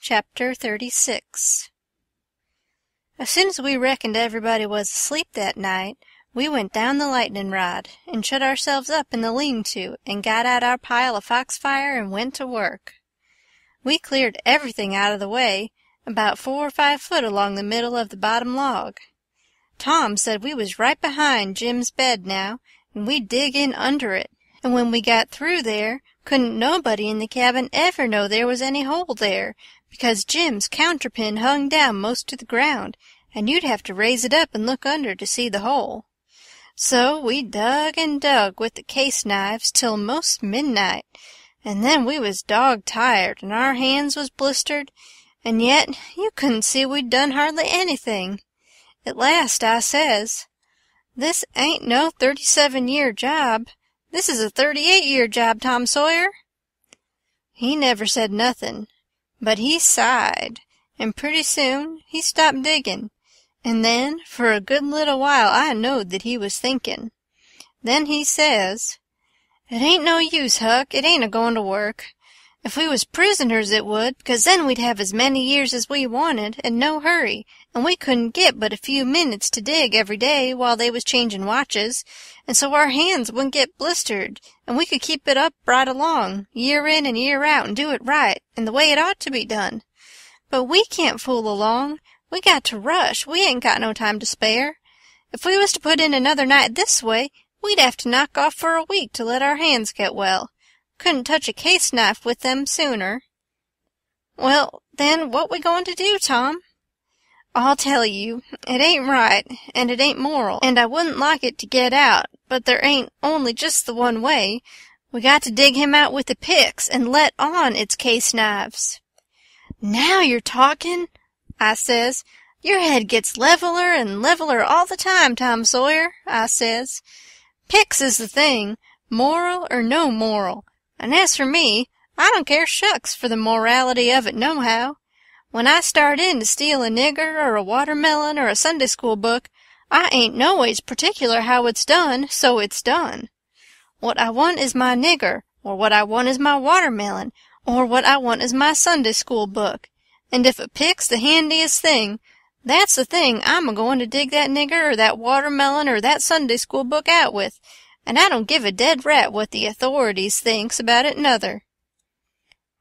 Chapter 36. As soon as we reckoned everybody was asleep that night, we went down the lightning rod and shut ourselves up in the lean-to and got out our pile of foxfire and went to work. We cleared everything out of the way, about 4 or 5 foot along the middle of the bottom log. Tom said we was right behind Jim's bed now, and we'd dig in under it, and when we got through there, couldn't nobody in the cabin ever know there was any hole there, because Jim's counterpin hung down most to the ground, and you'd have to raise it up and look under to see the hole. So we dug and dug with the case knives till most midnight, and then we was dog-tired, and our hands was blistered, and yet you couldn't see we'd done hardly anything. At last I says, "This ain't no 37-year job. This is a 38-year job, Tom Sawyer." He never said nothin', but he sighed, and pretty soon he stopped diggin', and then for a good little while I knowed that he was thinkin'. Then he says, "It ain't no use, Huck, it ain't a-goin' to work. If we was prisoners it would, 'cause then we'd have as many years as we wanted, and no hurry, and we couldn't get but a few minutes to dig every day while they was changin' watches, and so our hands wouldn't get blistered, and we could keep it up right along, year in and year out, and do it right, and the way it ought to be done. But we can't fool along. We got to rush. We ain't got no time to spare. If we was to put in another night this way, we'd have to knock off for a week to let our hands get well. Couldn't touch a case knife with them sooner." "Well, then, what we goin' to do, Tom?" "I'll tell you. It ain't right, and it ain't moral, and I wouldn't like it to get out, but there ain't only just the one way. We got to dig him out with the picks and let on it's case knives." "Now you're talkin'," I says. "Your head gets leveler and leveler all the time, Tom Sawyer," I says. "Picks is the thing, moral or no moral. And as for me, I don't care shucks for the morality of it nohow. When I start in to steal a nigger or a watermelon or a Sunday school book, I ain't noways particular how it's done, so it's done. What I want is my nigger, or what I want is my watermelon, or what I want is my Sunday school book. And if a pick's the handiest thing, that's the thing I'm a-goin' to dig that nigger or that watermelon or that Sunday school book out with, and I don't give a dead rat what the authorities thinks about it nuther."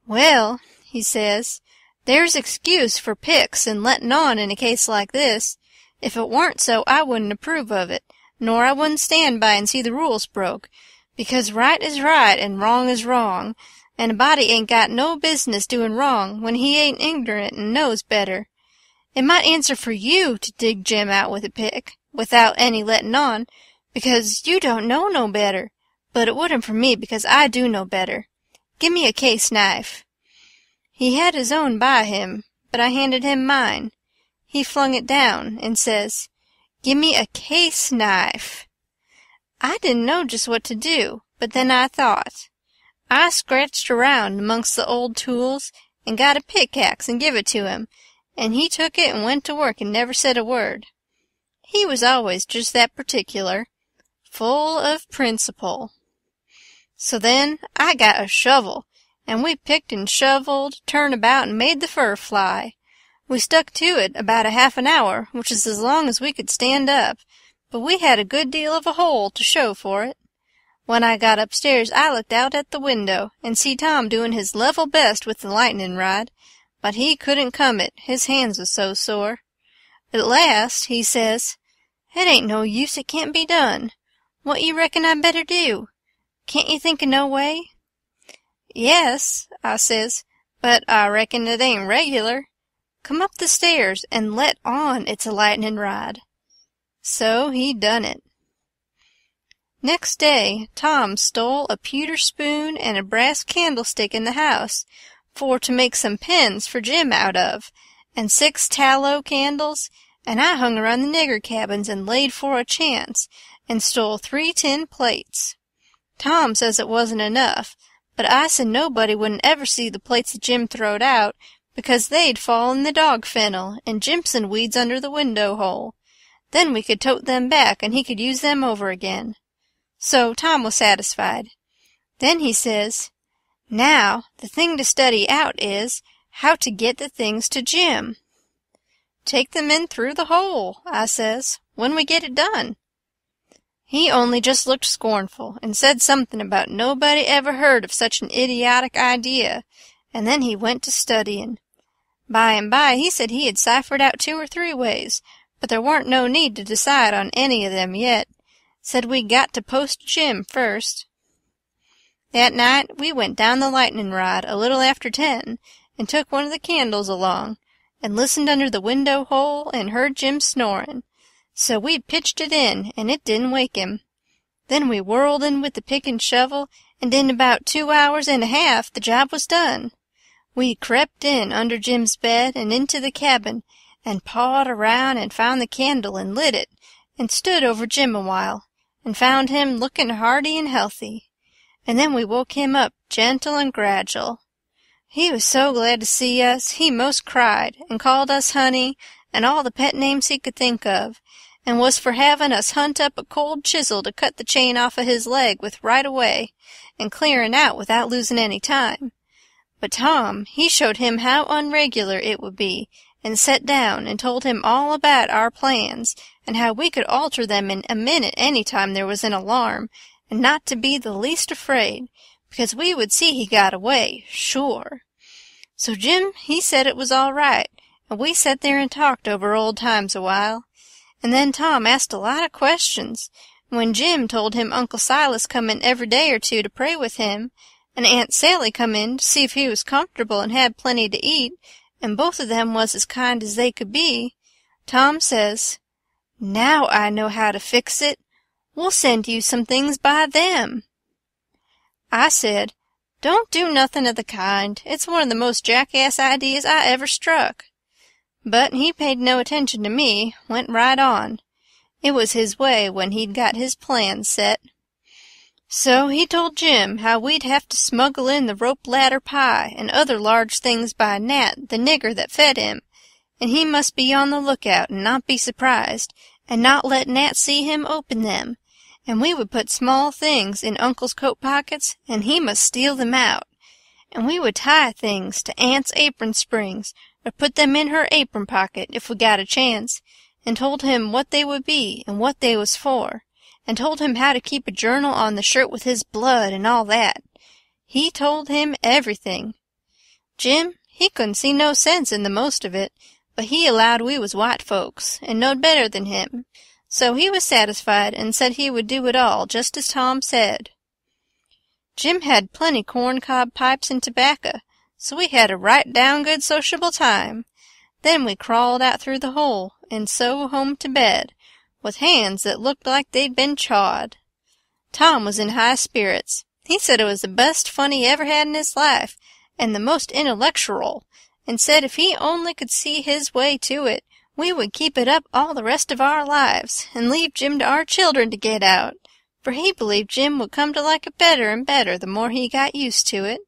"Well," he says, "there's excuse for picks and lettin' on in a case like this. If it warn't so, I wouldn't approve of it, nor I wouldn't stand by and see the rules broke, because right is right and wrong is wrong, and a body ain't got no business doin' wrong when he ain't ignorant and knows better. It might answer for you to dig Jim out with a pick, without any lettin' on, because you don't know no better, but it wouldn't for me because I do know better. Give me a case knife." He had his own by him, but I handed him mine. He flung it down and says, "Give me a case knife." I didn't know just what to do, but then I thought. I scratched around amongst the old tools and got a pickaxe and give it to him, and he took it and went to work and never said a word. He was always just that particular, full of principle. So then I got a shovel, and we picked and shoveled, turned about, and made the fur fly. We stuck to it about a half an hour, which is as long as we could stand up, but we had a good deal of a hole to show for it. When I got upstairs I looked out at the window and see Tom doing his level best with the lightning rod, but he couldn't come it, his hands was so sore. At last he says, "It ain't no use, it can't be done. What you reckon I better do? Can't you think of no way?" "Yes," I says, "but I reckon it ain't regular. Come up the stairs and let on it's a lightning rod." So he done it. Next day Tom stole a pewter spoon and a brass candlestick in the house, for to make some pens for Jim out of, and 6 tallow candles, and I hung around the nigger cabins and laid for a chance, and stole 3 tin plates. Tom says it wasn't enough, but I said nobody wouldn't ever see the plates that Jim throwed out, because they'd fall in the dog fennel and Jimson weeds under the window hole. Then we could tote them back, and he could use them over again. So Tom was satisfied. Then he says, "Now, the thing to study out is, how to get the things to Jim. "Take them in through the hole," I says, "when we get it done." He only just looked scornful, and said something about nobody ever heard of such an idiotic idea, and then he went to studying. By and by he said he had ciphered out 2 or 3 ways, but there warn't no need to decide on any of them yet. Said we'd got to post Jim first. That night we went down the lightning rod a little after 10, and took one of the candles along, and listened under the window hole and heard Jim snoring. So we pitched it in, and it didn't wake him. Then we whirled in with the pick and shovel, and in about 2 hours and a half the job was done. We crept in under Jim's bed and into the cabin, and pawed around and found the candle and lit it, and stood over Jim a while, and found him looking hearty and healthy. And then we woke him up gentle and gradual. He was so glad to see us, he most cried, and called us honey, and all the pet names he could think of, and was for having us hunt up a cold chisel to cut the chain off of his leg with right away, and clearing out without losing any time. But Tom, he showed him how unregular it would be, and set down and told him all about our plans, and how we could alter them in a minute any time there was an alarm, and not to be the least afraid, because we would see he got away, sure. So Jim, he said it was all right, and we sat there and talked over old times a while. And then Tom asked a lot of questions, and when Jim told him Uncle Silas come in every day or 2 to pray with him, and Aunt Sally come in to see if he was comfortable and had plenty to eat, and both of them was as kind as they could be, Tom says, "Now I know how to fix it. We'll send you some things by them." I said, "Don't do nothing of the kind. It's one of the most jackass ideas I ever struck." But he paid no attention to me, went right on. It was his way when he'd got his plans set. So he told Jim how we'd have to smuggle in the rope ladder pie and other large things by Nat, the nigger that fed him, and he must be on the lookout and not be surprised, and not let Nat see him open them, and we would put small things in Uncle's coat pockets, and he must steal them out, and we would tie things to Aunt's apron springs, or put them in her apron pocket if we got a chance, and told him what they would be and what they was for, and told him how to keep a journal on the shirt with his blood and all that. He told him everything. Jim, he couldn't see no sense in the most of it, but he allowed we was white folks, and knowed better than him, so he was satisfied and said he would do it all just as Tom said. Jim had plenty corn-cob pipes and tobacco, so we had a right down good sociable time. Then we crawled out through the hole, and so home to bed, with hands that looked like they'd been chawed. Tom was in high spirits. He said it was the best fun he ever had in his life, and the most intellectual, and said if he only could see his way to it, we would keep it up all the rest of our lives, and leave Jim to our children to get out, for he believed Jim would come to like it better and better the more he got used to it.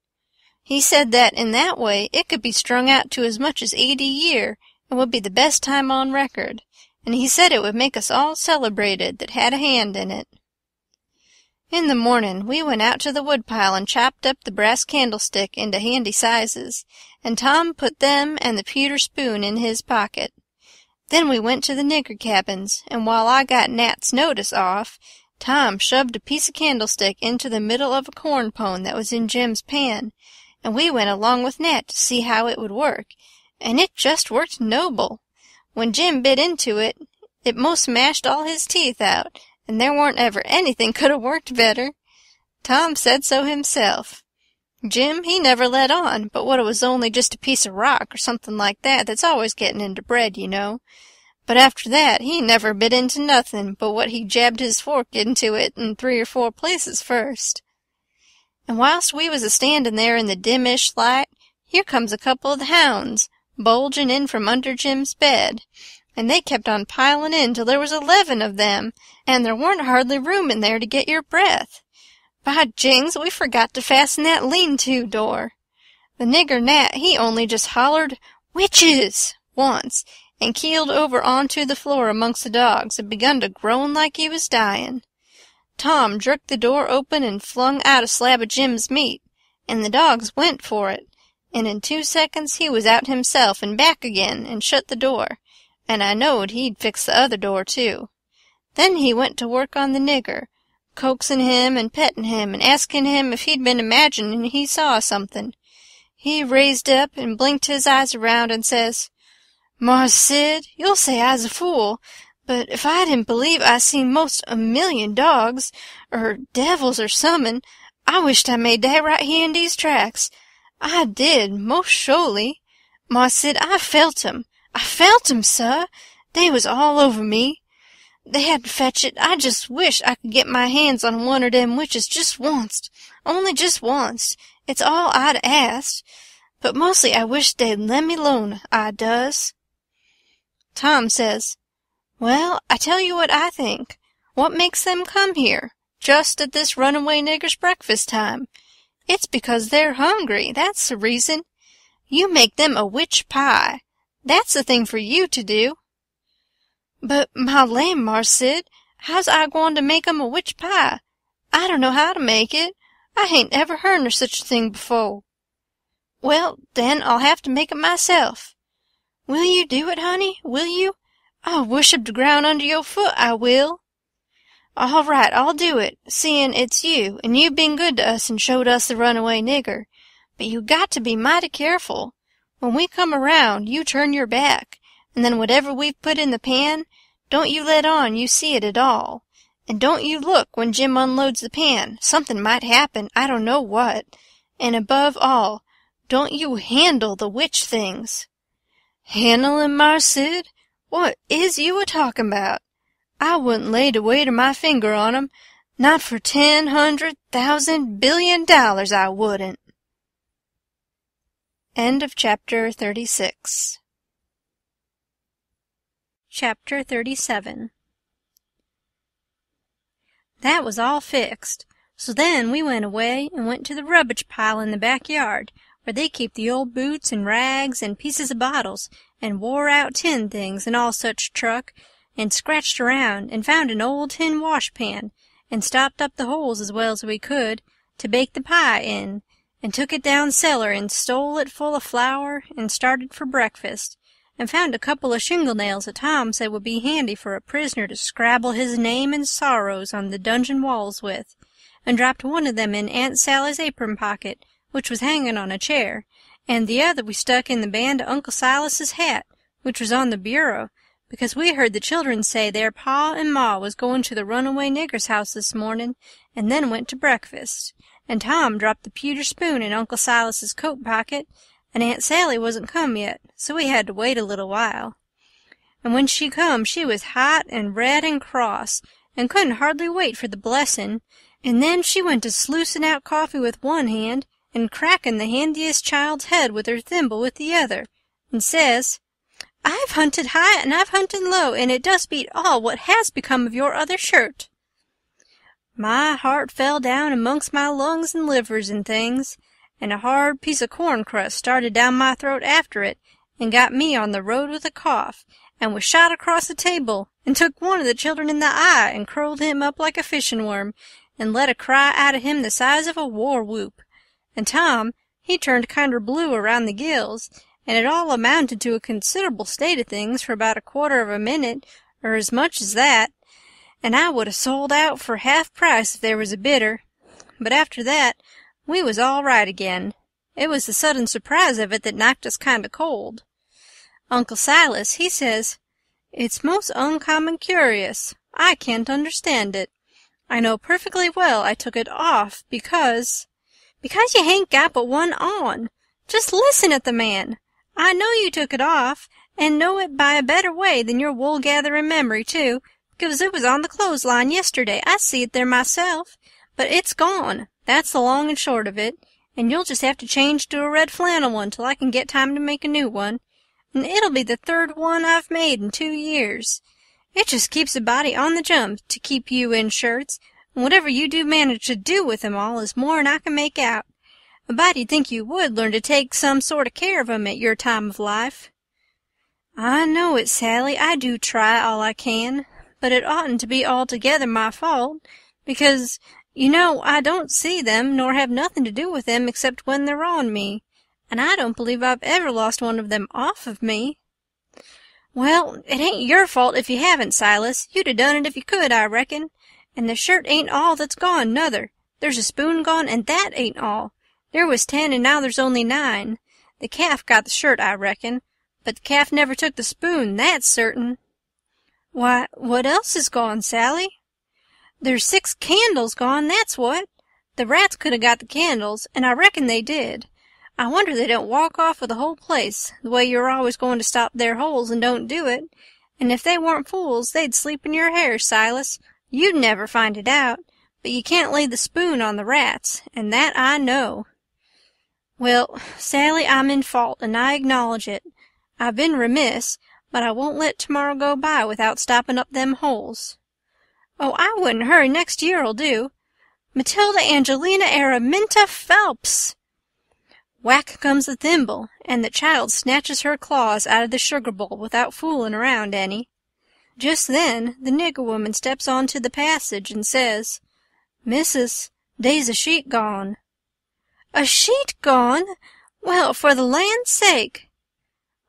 He said that in that way it could be strung out to as much as 80 year, and would be the best time on record, and he said it would make us all celebrated that had a hand in it. In the morning we went out to the woodpile and chopped up the brass candlestick into handy sizes, and Tom put them and the pewter spoon in his pocket. Then we went to the nigger cabins, and while I got Nat's notice off, Tom shoved a piece of candlestick into the middle of a corn pone that was in Jim's pan, and we went along with Nat to see how it would work, and it just worked noble. When Jim bit into it, it most mashed all his teeth out, and there warn't ever anything could have worked better. Tom said so himself. Jim, he never let on but what it was only just a piece of rock or something like that that's always getting into bread, you know. But after that he never bit into nothing but what he jabbed his fork into it in 3 or 4 places first. And whilst we was a-standing there in the dim-ish light, here comes a couple of the hounds, bulging in from under Jim's bed, and they kept on piling in till there was 11 of them, and there warn't hardly room in there to get your breath. By jings, we forgot to fasten that lean-to door. The nigger Nat, he only just hollered, "Witches!" once, and keeled over onto the floor amongst the dogs, and begun to groan like he was dying. Tom jerked the door open and flung out a slab of Jim's meat, and the dogs went for it, and in 2 seconds he was out himself and back again and shut the door, and I knowed he'd fix the other door too. Then he went to work on the nigger, coaxing him and petting him and asking him if he'd been imagining he saw something. He raised up and blinked his eyes around and says, "Marse Sid, you'll say I's a fool, but if I didn't believe I seen most 1,000,000 dogs, or devils or summin, I wisht I made dat right here in dese tracks. I did, most sho'ly. Marse Sid, I felt 'em, suh. They was all over me. They had to fetch it. I just wisht I could get my hands on one of dem witches just onct, only just onct. It's all I'd asked. But mostly I wisht they'd lemme 'lone, I does." Tom says, "Well, I tell you what I think. What makes them come here, just at this runaway nigger's breakfast time? It's because they're hungry, that's the reason. You make them a witch pie. That's the thing for you to do." "But, my land, Marse Sid, how's I gwine to make 'em a witch pie? I don't know how to make it. I hain't ever hearn of such a thing before." "Well, then I'll have to make it myself." "Will you do it, honey? Will you? I'll worship the ground under your foot, I will." "All right, I'll do it, seein' it's you, and you've been good to us and showed us the runaway nigger. But you got to be mighty careful. When we come around, you turn your back, and then whatever we've put in the pan, don't you let on you see it at all. And don't you look when Jim unloads the pan. Something might happen, I don't know what. And above all, don't you handle the witch things." "Handle 'em, Marse Sid? What is you a-talking about? I wouldn't lay the weight of my finger on 'em, not for 10,000,000,000,000,000 I wouldn't." End of chapter 36. Chapter 37. That was all fixed. So then we went away and went to the rubbish pile in the backyard, where they keep the old boots and rags and pieces of bottles and wore-out tin things and all such truck, and scratched around and found an old tin washpan, and stopped up the holes as well as we could to bake the pie in, and took it down cellar and stole it full of flour and started for breakfast, and found a couple of shingle-nails that Tom said would be handy for a prisoner to scrabble his name and sorrows on the dungeon walls with, and dropped one of them in Aunt Sally's apron pocket, which was hanging on a chair, and the other we stuck in the band of Uncle Silas's hat, which was on the bureau, because we heard the children say their pa and ma was going to the runaway nigger's house this morning, and then went to breakfast, and Tom dropped the pewter spoon in Uncle Silas's coat pocket, and Aunt Sally wasn't come yet, so we had to wait a little while. And when she come, she was hot and red and cross, and couldn't hardly wait for the blessing, and then she went to sluicing out coffee with one hand and cracking the handiest child's head with her thimble with the other, and says, "I've hunted high and I've hunted low, and it does beat all what has become of your other shirt." My heart fell down amongst my lungs and livers and things, and a hard piece of corn crust started down my throat after it, and got me on the road with a cough, and was shot across the table, and took one of the children in the eye, and curled him up like a fishing worm, and let a cry out of him the size of a war-whoop. And Tom, he turned kinder blue around the gills, and it all amounted to a considerable state of things for about a quarter of a minute, or as much as that, and I would 'a' sold out for half price if there was a bidder. But after that, we was all right again. It was the sudden surprise of it that knocked us kind of cold. Uncle Silas, he says, "It's most uncommon curious. I can't understand it. I know perfectly well I took it off because you hain't got but one on. Just listen at the man. I know you took it off, and know it by a better way than your wool-gathering memory, too, because it was on the clothesline yesterday. I see it there myself. But it's gone. That's the long and short of it, and you'll just have to change to a red flannel one till I can get time to make a new one. And it'll be the third one I've made in 2 years. It just keeps a body on the jump to keep you in shirts, and whatever you do manage to do with 'em all is more'n I can make out. A body'd think you would learn to take some sort of care of 'em at your time of life." "I know it, Sally. I do try all I can, but it oughtn't to be altogether my fault, because, you know, I don't see them nor have nothing to do with them except when they're on me. and I don't believe I've ever lost one of them off of me." "Well, it ain't your fault if you haven't, Silas. You'd 'a' done it if you could, I reckon. And the shirt ain't all that's gone, nuther. There's a spoon gone, and that ain't all. There was 10, and now there's only 9. The calf got the shirt, I reckon, but the calf never took the spoon, that's certain." "Why, what else is gone, Sally?" "There's 6 candles gone, that's what. The rats could 'a' got the candles, and I reckon they did. I wonder they don't walk off with the whole place, the way you're always going to stop their holes and don't do it. And if they weren't fools, they'd sleep in your hair, Silas. You'd never find it out, but you can't lay the spoon on the rats, and that I know." "Well, Sally, I'm in fault, and I acknowledge it. I've been remiss, but I won't let tomorrow go by without stopping up them holes." "Oh, I wouldn't hurry. Next year'll do. Matilda Angelina Araminta Phelps!" Whack comes the thimble, and the child snatches her claws out of the sugar bowl without fooling around any. Just then the nigger woman steps onto the passage and says, "Missus, dey's a sheet gone." "A sheet gone? Well, for the land's sake!"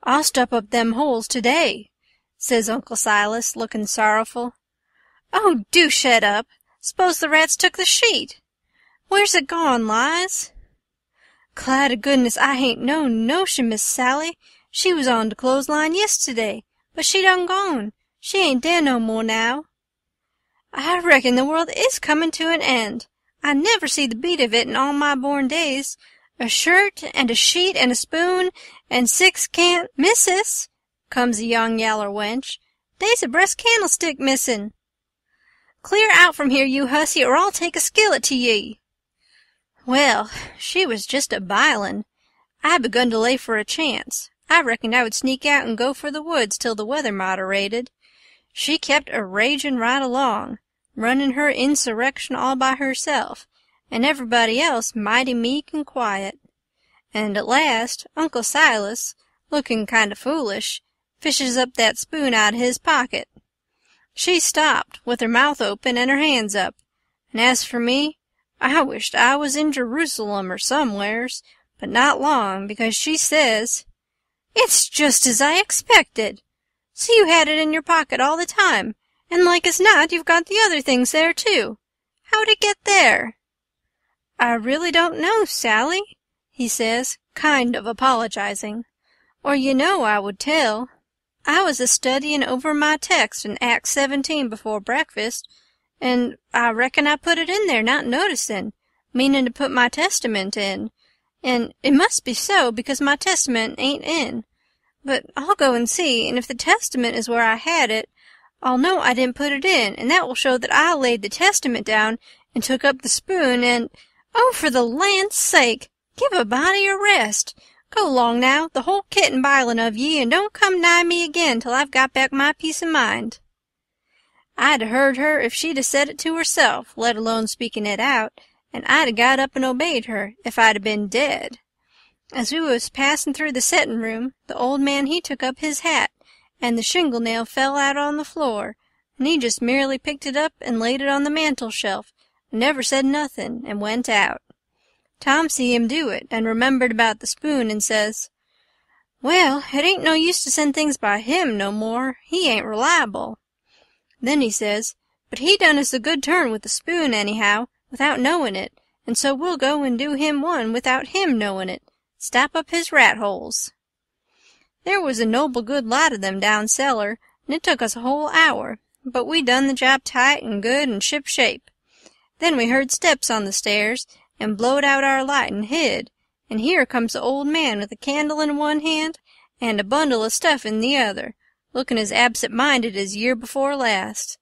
"I'll stop up them holes today," says Uncle Silas, looking sorrowful. "Oh, do shet up! S'pose the rats took the sheet. Where's it gone, Lize?" "Clah to goodness I hain't no notion, Miss Sally. She was on de clothesline yisterday, but she done gone. She ain't dere no more now." "I reckon the world is comin' to an end. I never see the beat of it in all my born days. A shirt, and a sheet, and a spoon, and 6 "Missus," comes a young yaller wench, "dey's a breast candlestick missin'." "Clear out from here, you hussy, or I'll take a skillet to ye." Well, she was just a bilin'. I begun to lay for a chance. I reckoned I would sneak out and go for the woods till the weather moderated. She kept a ragin' right along, runnin' her insurrection all by herself, and everybody else mighty meek and quiet. And at last Uncle Silas, lookin' kind of foolish, fishes up that spoon out of his pocket. She stopped, with her mouth open and her hands up, and as for me, I wished I was in Jerusalem or somewheres, but not long, because she says, "It's just as I expected. So you had it in your pocket all the time, and like as not you've got the other things there too. How'd it get there?" "I really don't know, Sally," he says, kind of apologizing, "or you know I would tell. I was a-studyin' over my text in Acts 17 before breakfast, and I reckon I put it in there not noticin', meanin' to put my Testament in, and it must be so because my Testament ain't in. But I'll go and see, and if the Testament is where I had it, I'll know I didn't put it in, and that will show that I laid the Testament down and took up the spoon and— Oh, for the land's sake, give a body a rest. Go 'long now, the whole kit and bilin' of ye, and don't come nigh me again till I've got back my peace of mind." I'd heard her if she'd 'a said it to herself, let alone speaking it out, and I'd 'a got up and obeyed her if I'd 'a been dead. As we was passin' through the settin'-room, the old man he took up his hat, and the shingle nail fell out on the floor, and he just merely picked it up and laid it on the mantel-shelf, and never said nothin', and went out. Tom see him do it, and remembered about the spoon, and says, "Well, it ain't no use to send things by him no more. He ain't reliable." Then he says, "But he done us a good turn with the spoon, anyhow, without knowin' it, and so we'll go and do him one without him knowin' it. Stop up his rat holes." There was a noble good lot of them down cellar, and it took us a whole hour, but we done the job tight and good and ship-shape. Then we heard steps on the stairs, and blowed out our light and hid, and here comes the old man with a candle in one hand and a bundle of stuff in the other, looking as absent-minded as year before last.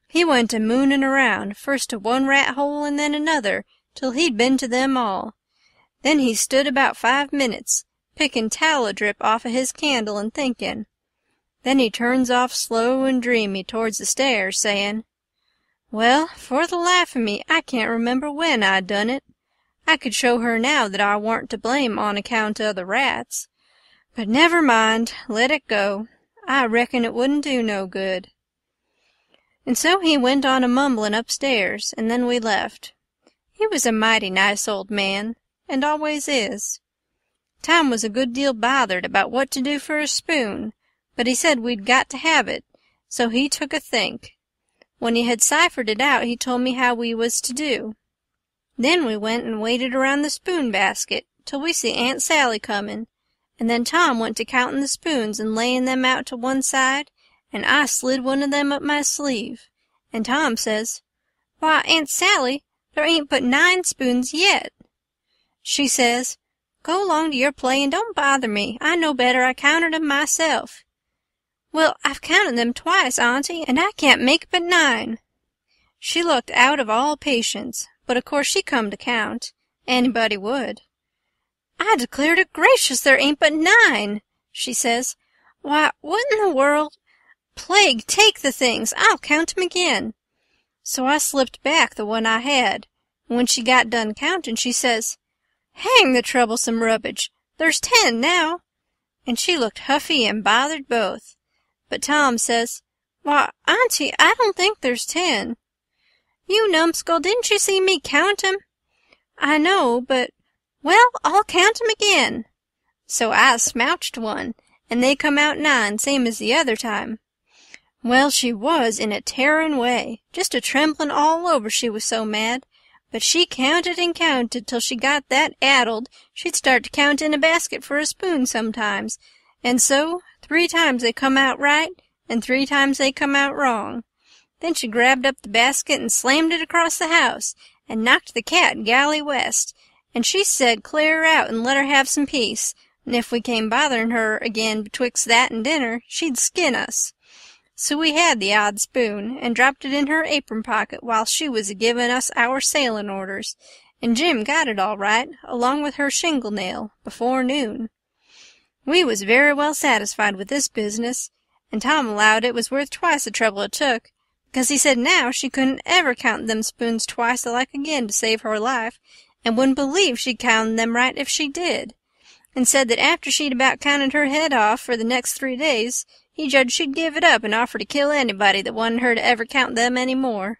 He went a-moonin' around, first to one rat hole and then another, till he'd been to them all. Then he stood about 5 minutes, pickin' tallow-drip off of his candle and thinkin'. Then he turns off slow and dreamy towards the stairs, sayin', "Well, for the life of me, I can't remember when I done it. I could show her now that I warn't to blame on account of the rats. But never mind, let it go. I reckon it wouldn't do no good." And so he went on a-mumblin' upstairs, and then we left. He was a mighty nice old man, and always is. Tom was a good deal bothered about what to do for a spoon, but he said we'd got to have it, so he took a think. When he had ciphered it out, he told me how we was to do. Then we went and waited around the spoon basket till we see Aunt Sally comin', and then Tom went to counting the spoons and laying them out to one side, and I slid one of them up my sleeve, and Tom says, "Why, Aunt Sally, there ain't but 9 spoons yet." She says, "Go along to your play and don't bother me. I know better. I counted 'em myself." "Well, I've counted them twice, Auntie, and I can't make but 9. She looked out of all patience, but of course she come to count. Anybody would. "I declare to gracious there ain't but 9, she says. "Why, what in the world? Plague take the things, I'll count 'em again." So I slipped back the one I had, and when she got done counting, she says, "Hang the troublesome rubbish, there's 10 now." And she looked huffy and bothered both. But Tom says, "Why, Auntie, I don't think there's 10. "You numbskull, didn't you see me count 'em?" "I know, but—" "Well, I'll count 'em again." So I smouched one, and they come out 9, same as the other time. Well, she was in a tearin' way, just a tremblin' all over, she was so mad. But she counted and counted till she got that addled she'd start to count in a basket for a spoon sometimes, and so 3 times they come out right, and 3 times they come out wrong. Then she grabbed up the basket and slammed it across the house, and knocked the cat galley west, and she said clear out and let her have some peace, and if we came bothering her again betwixt that and dinner, she'd skin us. So we had the odd spoon, and dropped it in her apron pocket while she was a-giving us our sailin' orders, and Jim got it all right, along with her shingle nail, before noon. We was very well satisfied with this business, and Tom allowed it was worth twice the trouble it took, because he said now she couldn't ever count them spoons twice alike again to save her life, and wouldn't believe she'd counted them right if she did, and said that after she'd about counted her head off for the next 3 days, he judged she'd give it up and offer to kill anybody that wanted her to ever count them any more.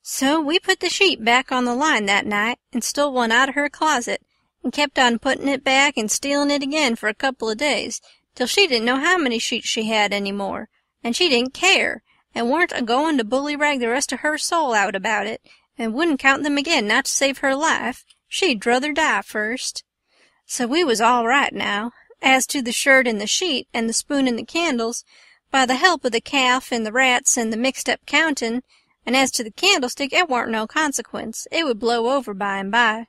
So we put the sheet back on the line that night, and stole one out of her closet, and kept on putting it back and stealing it again for a couple of days, till she didn't know how many sheets she had any more, and she didn't care, and weren't a-going to bullyrag the rest of her soul out about it, and wouldn't count them again not to save her life. She'd druther die first. So we was all right now. As to the shirt and the sheet and the spoon and the candles, by the help of the calf and the rats and the mixed-up countin', and as to the candlestick, it warn't no consequence. It would blow over by and by.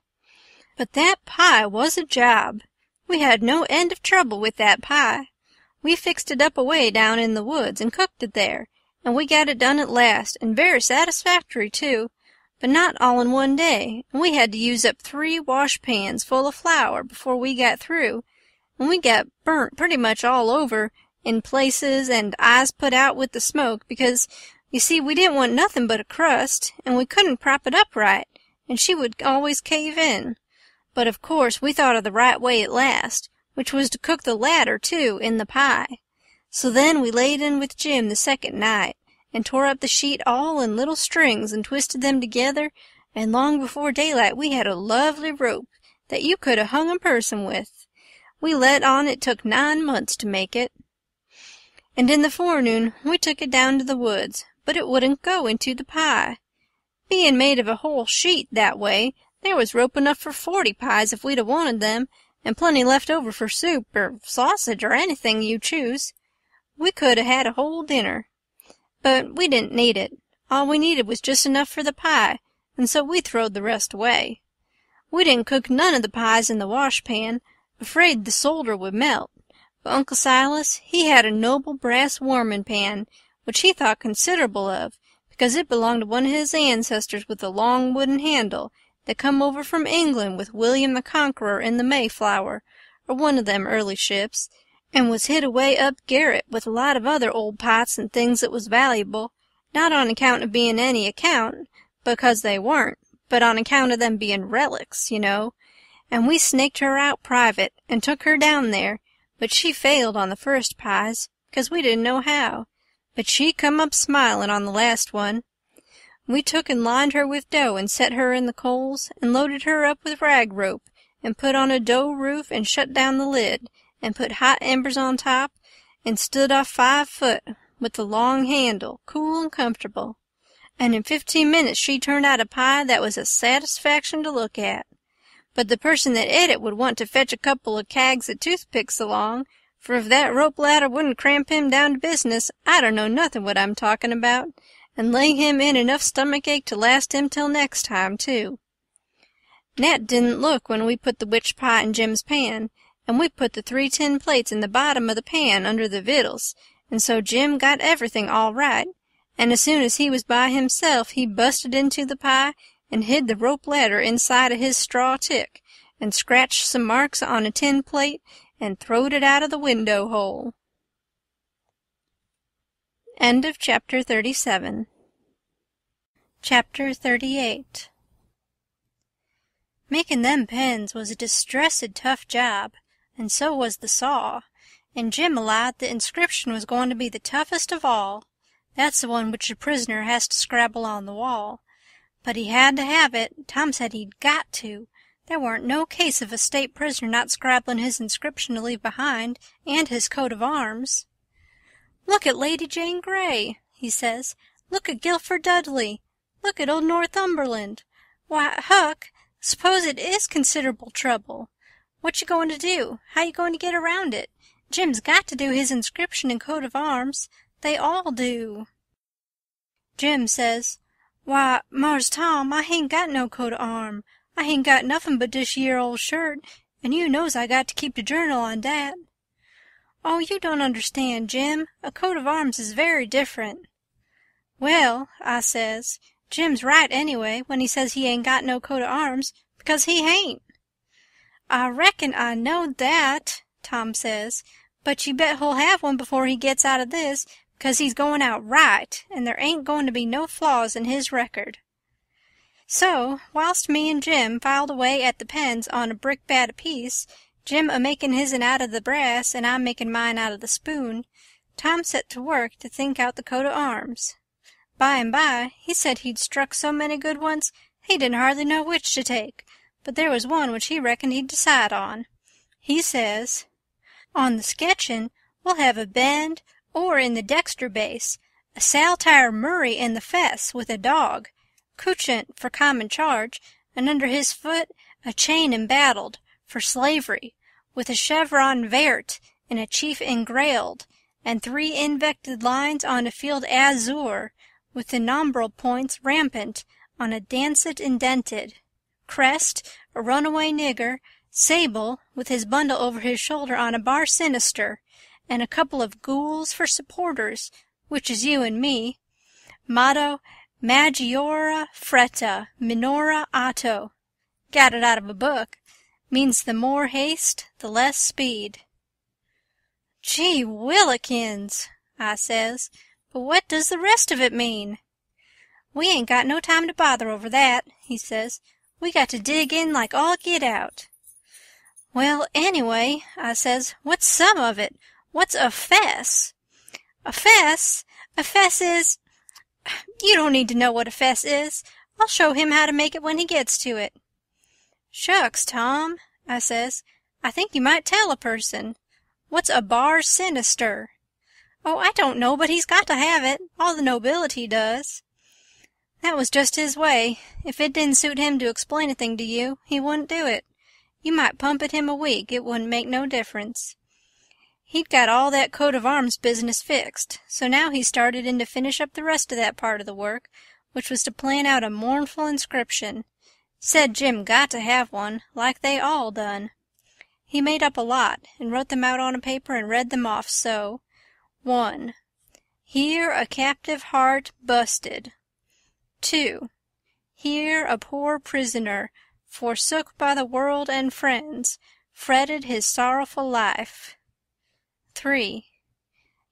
But that pie was a job. We had no end of trouble with that pie. We fixed it up away down in the woods and cooked it there, and we got it done at last, and very satisfactory, too, but not all in one day, and we had to use up 3 wash-pans full of flour before we got through, and we got burnt pretty much all over in places and eyes put out with the smoke, because, you see, we didn't want nothing but a crust, and we couldn't prop it up right, and she would always cave in. But of course we thought of the right way at last, which was to cook the latter, too, in the pie. So then we laid in with Jim the second night, and tore up the sheet all in little strings and twisted them together, and long before daylight we had a lovely rope that you could 'a' hung a person with. We let on it took 9 months to make it. And in the forenoon we took it down to the woods, but it wouldn't go into the pie. Being made of a whole sheet that way, there was rope enough for 40 pies if we'd 'a' wanted them, and plenty left over for soup or sausage or anything you choose. We could 'a' had a whole dinner. But we didn't need it. All we needed was just enough for the pie, and so we throwed the rest away. We didn't cook none of the pies in the washpan, afraid the solder would melt, but Uncle Silas, he had a noble brass warmin' pan, which he thought considerable of, because it belonged to one of his ancestors with a long wooden handle, that come over from England with William the Conqueror in the Mayflower, or one of them early ships, and was hid away up garret with a lot of other old pots and things that was valuable, not on account of being any account, because they weren't, but on account of them being relics, you know. And we snaked her out private, and took her down there, but she failed on the first pies, 'cause we didn't know how, but she come up smilin' on the last one. We took and lined her with dough and set her in the coals, and loaded her up with rag rope, and put on a dough roof and shut down the lid, and put hot embers on top, and stood off 5 foot, with the long handle, cool and comfortable. And in 15 minutes she turned out a pie that was a satisfaction to look at. But the person that ate it would want to fetch a couple of cags of toothpicks along, for if that rope ladder wouldn't cramp him down to business, I don't know nothing what I'm talking about, and lay him in enough stomach ache to last him till next time, too. Nat didn't look when we put the witch pie in Jim's pan, and we put the 3 tin plates in the bottom of the pan under the vittles, and so Jim got everything all right, and as soon as he was by himself he busted into the pie and hid the rope ladder inside of his straw tick, and scratched some marks on a tin plate, and throwed it out of the window hole. End of Chapter 37. Chapter 38. Making them pens was a distressed tough job, and so was the saw, and Jim allowed the inscription was going to be the toughest of all. That's the one which the prisoner has to scrabble on the wall. But he had to have it. Tom said he'd got to. There weren't no case of a state prisoner not scrabbling his inscription to leave behind, and his coat of arms. "Look at Lady Jane Grey," he says. "Look at Guilford Dudley. Look at old Northumberland. Why, Huck, suppose it is considerable trouble. What you going to do? How you going to get around it? Jim's got to do his inscription and coat of arms. They all do." Jim says, "Why, Mars Tom, I hain't got no coat of arm. I hain't got nothing but dish yere old shirt, and you knows I got to keep the journal on dat." "Oh, you don't understand, Jim. A coat of arms is very different." "Well," I says, "Jim's right anyway when he says he ain't got no coat of arms, because he hain't." "I reckon I knowed that," Tom says, "but you bet he'll have one before he gets out of this, because he's going out right, and there ain't going to be no flaws in his record." So, whilst me and Jim filed away at the pens on a brickbat apiece, Jim a-making his'n out of the brass and I making mine out of the spoon, Tom set to work to think out the coat of arms. By and by, he said he'd struck so many good ones he didn't hardly know which to take, but there was one which he reckoned he'd decide on. He says, "On the sketchin', we'll have a bend, or in the dexter base, a saltire Murray in the fess with a dog, couchant for common charge, and under his foot a chain embattled, for slavery, with a chevron vert and a chief engrailed, and 3 invected lines on a field azure, with the nombral points rampant on a dancet indented, crest, a runaway nigger, sable, with his bundle over his shoulder on a bar sinister, and a couple of ghouls for supporters, which is you and me. Motto, Magiora fretta minora atto. Got it out of a book. Means the more haste, the less speed." "Gee willikins," I says, "but what does the rest of it mean?" "We ain't got no time to bother over that," he says. "We got to dig in like all get out." "Well, anyway," I says, "what's some of it? What's a fess?" "A fess? A fess is— You don't need to know what a fess is. I'll show him how to make it when he gets to it." "Shucks, Tom," I says, "I think you might tell a person. What's a bar sinister?" "Oh, I don't know, but he's got to have it. All the nobility does." That was just his way. If it didn't suit him to explain a thing to you, he wouldn't do it. You might pump at him a week, it wouldn't make no difference. He'd got all that coat of arms business fixed, so now he started in to finish up the rest of that part of the work, which was to plan out a mournful inscription. Said Jim got to have one, like they all done. He made up a lot, and wrote them out on a paper and read them off so. 1. Here a captive heart busted. 2. Here a poor prisoner, forsook by the world and friends, fretted his sorrowful life. 3.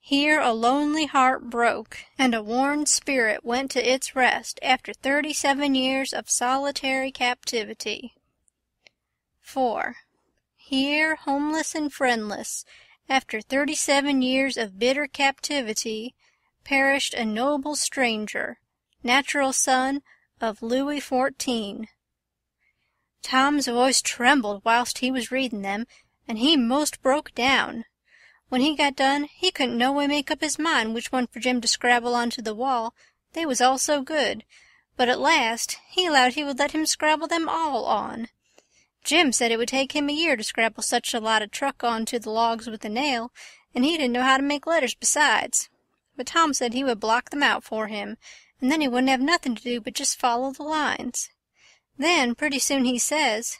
Here a lonely heart broke, and a worn spirit went to its rest after 37 years of solitary captivity. 4. Here, homeless and friendless, after 37 years of bitter captivity, perished a noble stranger, natural son of Louis XIV. Tom's voice trembled whilst he was reading them, and he most broke down. When he got done, he couldn't no way make up his mind which one for Jim to scrabble onto the wall, they was all so good, but at last he allowed he would let him scrabble them all on. Jim said it would take him a year to scrabble such a lot of truck onto the logs with a nail, and he didn't know how to make letters besides. But Tom said he would block them out for him, and then he wouldn't have nothing to do but just follow the lines. Then pretty soon he says,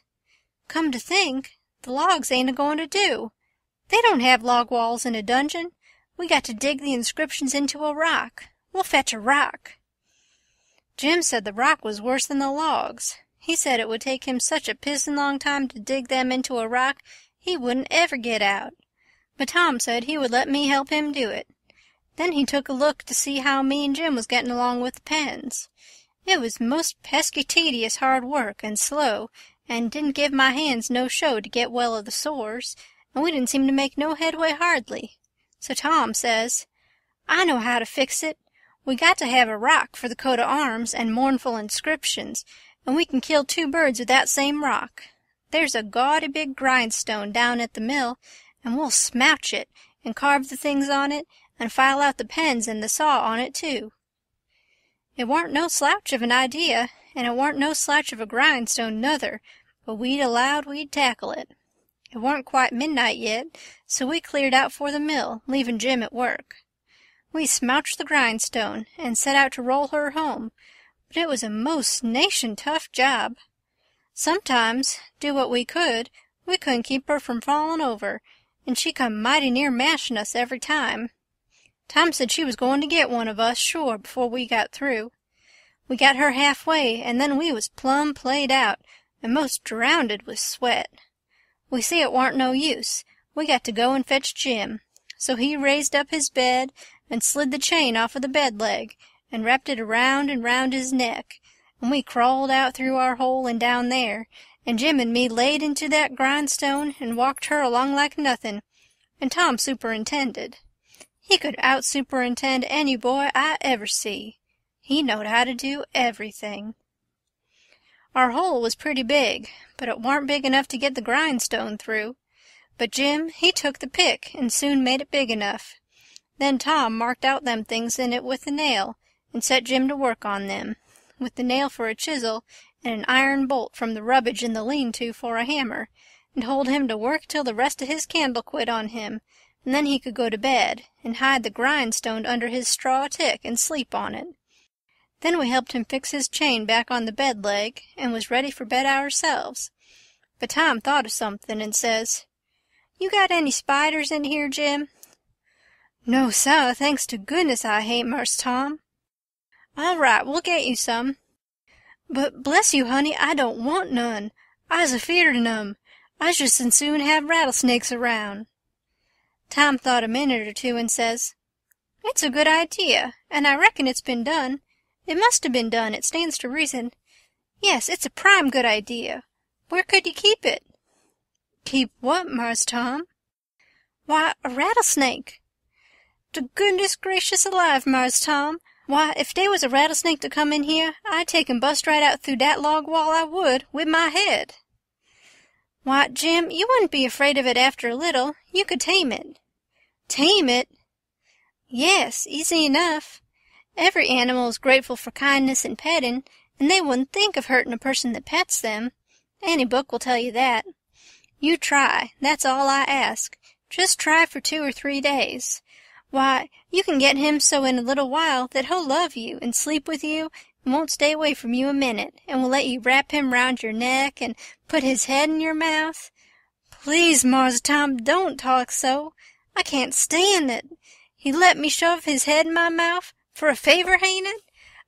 "Come to think, the logs ain't a-going to do. They don't have log walls in a dungeon. We got to dig the inscriptions into a rock. We'll fetch a rock." Jim said the rock was worse than the logs. He said it would take him such a pissin' long time to dig them into a rock he wouldn't ever get out. But Tom said he would let me help him do it. Then he took a look to see how me and Jim was getting along with the pens. It was most pesky tedious hard work and slow, and didn't give my hands no show to get well of the sores, and we didn't seem to make no headway hardly. So Tom says, "I know how to fix it. We got to have a rock for the coat of arms and mournful inscriptions, and we can kill 2 birds with that same rock. There's a gaudy big grindstone down at the mill, and we'll smouch it, and carve the things on it, and file out the pens and the saw on it, too." It warn't no slouch of an idea, and it warn't no slouch of a grindstone nuther, but we'd allowed we'd tackle it. It warn't quite midnight yet, so we cleared out for the mill, leaving Jim at work. We smouched the grindstone, and set out to roll her home, but it was a most nation tough job. Sometimes, do what we couldn't keep her from falling over, and she come mighty near mashing us every time. Tom said she was going to get one of us, sure, before we got through. We got her halfway, and then we was plumb played out, and most drownded with sweat. We see it warn't no use. We got to go and fetch Jim. So he raised up his bed, and slid the chain off of the bed leg, and wrapped it around and round his neck, and we crawled out through our hole and down there, and Jim and me laid into that grindstone and walked her along like nothing, and Tom superintended. He could out-superintend any boy I ever see. He knowed how to do everything. Our hole was pretty big, but it warn't big enough to get the grindstone through. But Jim, he took the pick and soon made it big enough. Then Tom marked out them things in it with a nail, and set Jim to work on them, with the nail for a chisel and an iron bolt from the rubbage in the lean-to for a hammer, and told him to work till the rest of his candle quit on him, and then he could go to bed, and hide the grindstone under his straw tick and sleep on it. Then we helped him fix his chain back on the bed leg, and was ready for bed ourselves. But Tom thought of something, and says, "You got any spiders in here, Jim?" "No, sah, thanks to goodness I hain't, Marse Tom." "All right, we'll get you some." "But bless you, honey, I don't want none. I's afeared of 'em. I just as soon have rattlesnakes around." Tom thought a minute or two and says, "It's a good idea, and I reckon it's been done. It must have been done, it stands to reason. Yes, it's a prime good idea. Where could you keep it?" "Keep what, Marse Tom?" "Why, a rattlesnake." "To goodness gracious alive, Marse Tom. Why, if dey was a rattlesnake to come in here, I'd take and bust right out through dat log wall, I would, with my head." "Why, Jim, you wouldn't be afraid of it after a little. You could tame it." "Tame it?" "Yes, easy enough. Every animal is grateful for kindness and petting, and they wouldn't think of hurting a person that pets them. Any book will tell you that. You try, that's all I ask. Just try for 2 or 3 days. Why, you can get him so in a little while that he'll love you and sleep with you and won't stay away from you a minute, and will let you wrap him round your neck and put his head in your mouth. Please, Mars Tom, don't talk so. I can't stand it. He let me shove his head in my mouth for a favor, hain't it?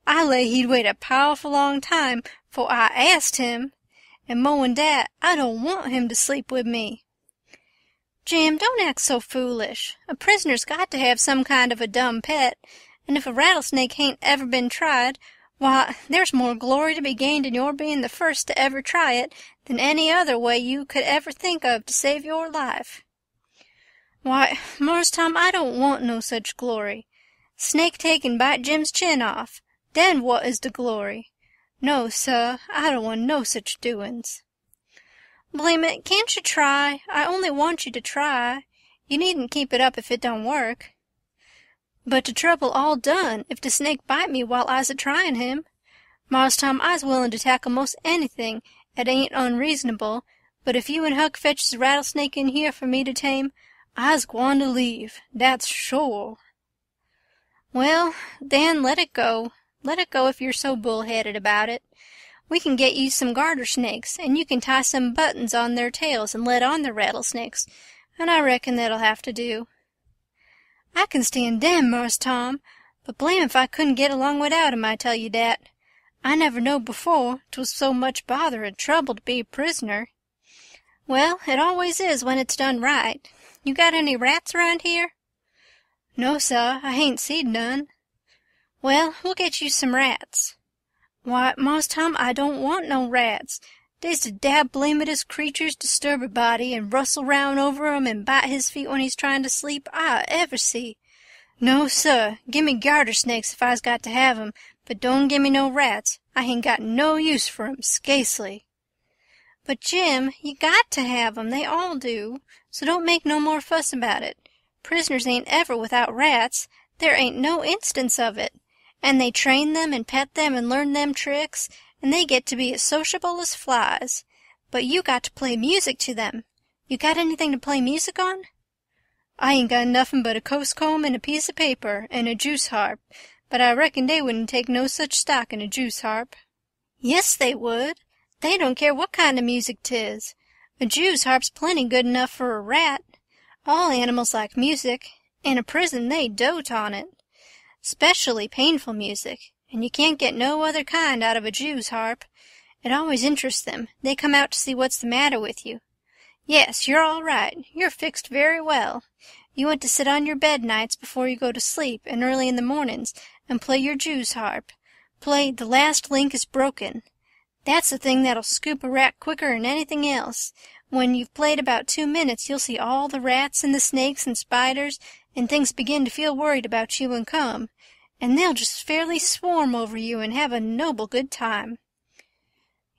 I lay he'd wait a powerful long time 'fore I asked him. And more'n dat, I don't want him to sleep with me." "Jim, don't act so foolish. A prisoner's got to have some kind of a dumb pet, and if a rattlesnake hain't ever been tried, why, there's more glory to be gained in your being the first to ever try it than any other way you could ever think of to save your life." "Why, Mars Tom, I don't want no such glory. Snake take and bite Jim's chin off. Den what is the glory? No, sah, I don't want no such doin's." Blame it, can't you try? I only want you to try. You needn't keep it up if it don't work. But the trouble all done if the snake bite me while I's a-tryin' him. Mars Tom, I's willin' to tackle most anything 'at ain't unreasonable, but if you and Huck fetches a rattlesnake in here for me to tame, I's gwine to leave, that's shore. Well, then let it go. Let it go if you're so bull-headed about it. We can get you some garter snakes, and you can tie some buttons on their tails and let on the rattlesnakes, and I reckon that'll have to do. I can stand dem, Mars Tom, but blame if I couldn't get along without 'em, I tell you dat. I never knowed before 'twas so much bother and trouble to be a prisoner. Well, it always is when it's done right. You got any rats around here? No, sah, I hain't seed none. Well, we'll get you some rats. Why, Mars Tom, I don't want no rats. Dey's the dab-blamedest creatures disturb a body and rustle round over 'em and bite his feet when he's trying to sleep I ever see. No, sir, gimme garter snakes if I's got to have 'em, but don't gimme no rats. I hain't got no use for 'em, scasely. But, Jim, you got to have 'em, they all do, so don't make no more fuss about it. Prisoners ain't ever without rats, there ain't no instance of it, and they train them and pet them and learn them tricks, and they get to be as sociable as flies. But you got to play music to them. You got anything to play music on? I ain't got nothing but a coast comb and a piece of paper and a juice harp, but I reckon they wouldn't take no such stock in a juice harp. Yes, they would. They don't care what kind of music 'tis. A juice harp's plenty good enough for a rat. All animals like music. In a prison they dote on it. 'Specially painful music, and you can't get no other kind out of a Jew's harp. It always interests them. They come out to see what's the matter with you. Yes, you're all right. You're fixed very well. You want to sit on your bed nights before you go to sleep and early in the mornings and play your Jew's harp. Play "The Last Link is Broken." That's the thing that'll scoop a rat quicker'n anything else. When you've played about 2 minutes you'll see all the rats and the snakes and spiders and things begin to feel worried about you and come, and they'll just fairly swarm over you and have a noble good time.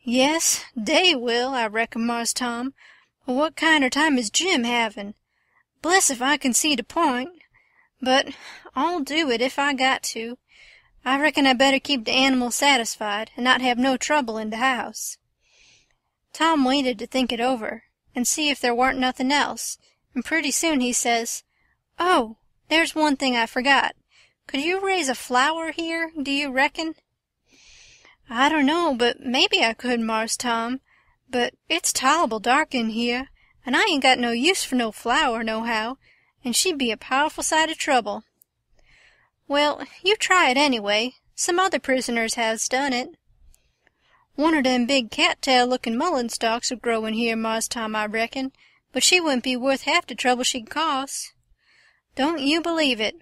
Yes, they will, I reckon, Mars Tom. But what kinder time is Jim havin'? Bless if I can see the point. But I'll do it if I got to. I reckon I better keep the animals satisfied and not have no trouble in the house. Tom waited to think it over and see if there warn't nothing else, and pretty soon he says, "Oh, there's one thing I forgot. Could you raise a flower here, do you reckon?" "I don't know, but maybe I could, Mars Tom. But it's tolerable dark in here, and I ain't got no use for no flower, nohow, and she'd be a powerful sight of trouble." "Well, you try it anyway. Some other prisoners has done it." "One of them big cat-tail-looking mullein stalks would grow in here, Mars Tom, I reckon, but she wouldn't be worth half the trouble she'd cost." "Don't you believe it.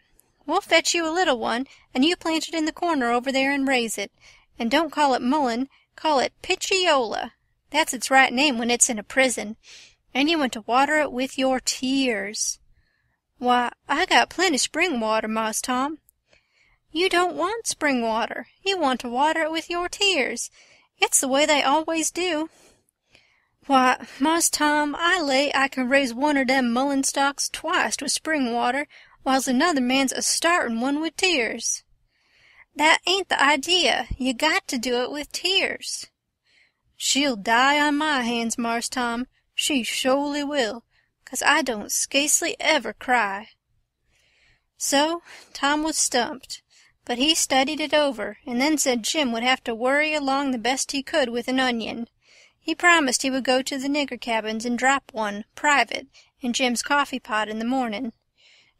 We'll fetch you a little one, and you plant it in the corner over there and raise it. And don't call it mullein, call it pitchiola. That's its right name when it's in a prison. And you want to water it with your tears." "Why, I got plenty spring water, Mars Tom." "You don't want spring water. You want to water it with your tears. It's the way they always do." "Why, Mars Tom, I lay I can raise one of them mullein stalks twice with spring water, whiles another man's a-startin' one with tears." "That ain't the idea. You got to do it with tears." "She'll die on my hands, Mars Tom. She surely will, 'cause I don't scasely ever cry." So Tom was stumped, but he studied it over, and then said Jim would have to worry along the best he could with an onion. He promised he would go to the nigger cabins and drop one, private, in Jim's coffee-pot in the morning.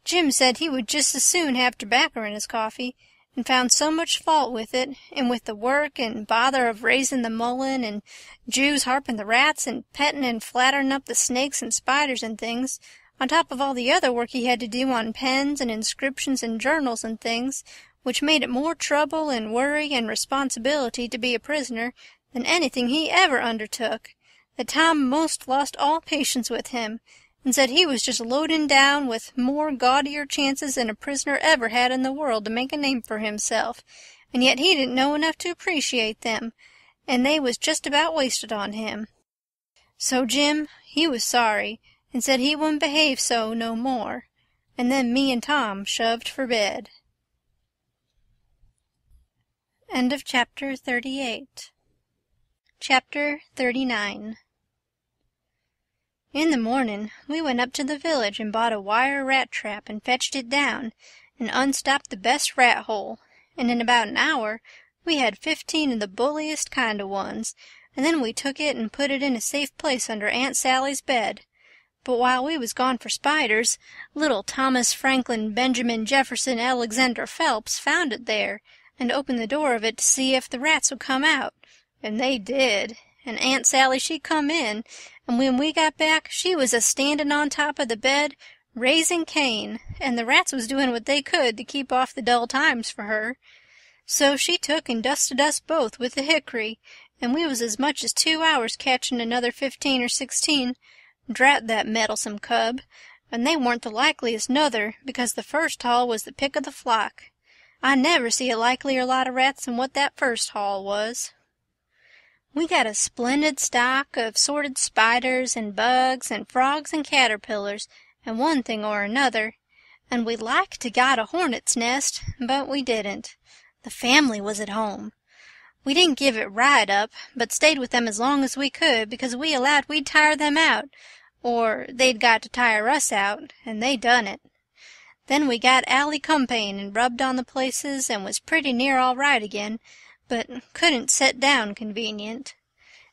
Jim said he would just as soon have tobacco in his coffee, and found so much fault with it, and with the work and bother of raising the mullein, and Jew's harping the rats, and petting and flattering up the snakes and spiders and things, on top of all the other work he had to do on pens and inscriptions and journals and things, which made it more trouble and worry and responsibility to be a prisoner than anything he ever undertook, that Tom most lost all patience with him, and said he was just loading down with more gaudier chances than a prisoner ever had in the world to make a name for himself, and yet he didn't know enough to appreciate them, and they was just about wasted on him. So Jim, he was sorry, and said he wouldn't behave so no more, and then me and Tom shoved for bed. End of Chapter 38. Chapter 39. In the morning we went up to the village and bought a wire rat trap and fetched it down, and unstopped the best rat hole, and in about an hour we had 15 of the bulliest kind of ones, and then we took it and put it in a safe place under Aunt Sally's bed. But while we was gone for spiders, little Thomas Franklin Benjamin Jefferson Alexander Phelps found it there, and opened the door of it to see if the rats would come out, and they did, and Aunt Sally she come in, and when we got back she was a-standing on top of the bed, raising Cain, and the rats was doing what they could to keep off the dull times for her. So she took and dusted us both with the hickory, and we was as much as 2 hours catching another 15 or 16, drat that meddlesome cub, and they weren't the likeliest nother, because the first haul was the pick of the flock. I never see a likelier lot of rats than what that first haul was. We got a splendid stock of sorted spiders and bugs and frogs and caterpillars and one thing or another, and we like to got a hornet's nest, but we didn't. The family was at home. We didn't give it right up, but stayed with them as long as we could, because we allowed we'd tire them out, or they'd got to tire us out, and they done it. Then we got Alicumpain and rubbed on the places and was pretty near all right again, but couldn't set down convenient.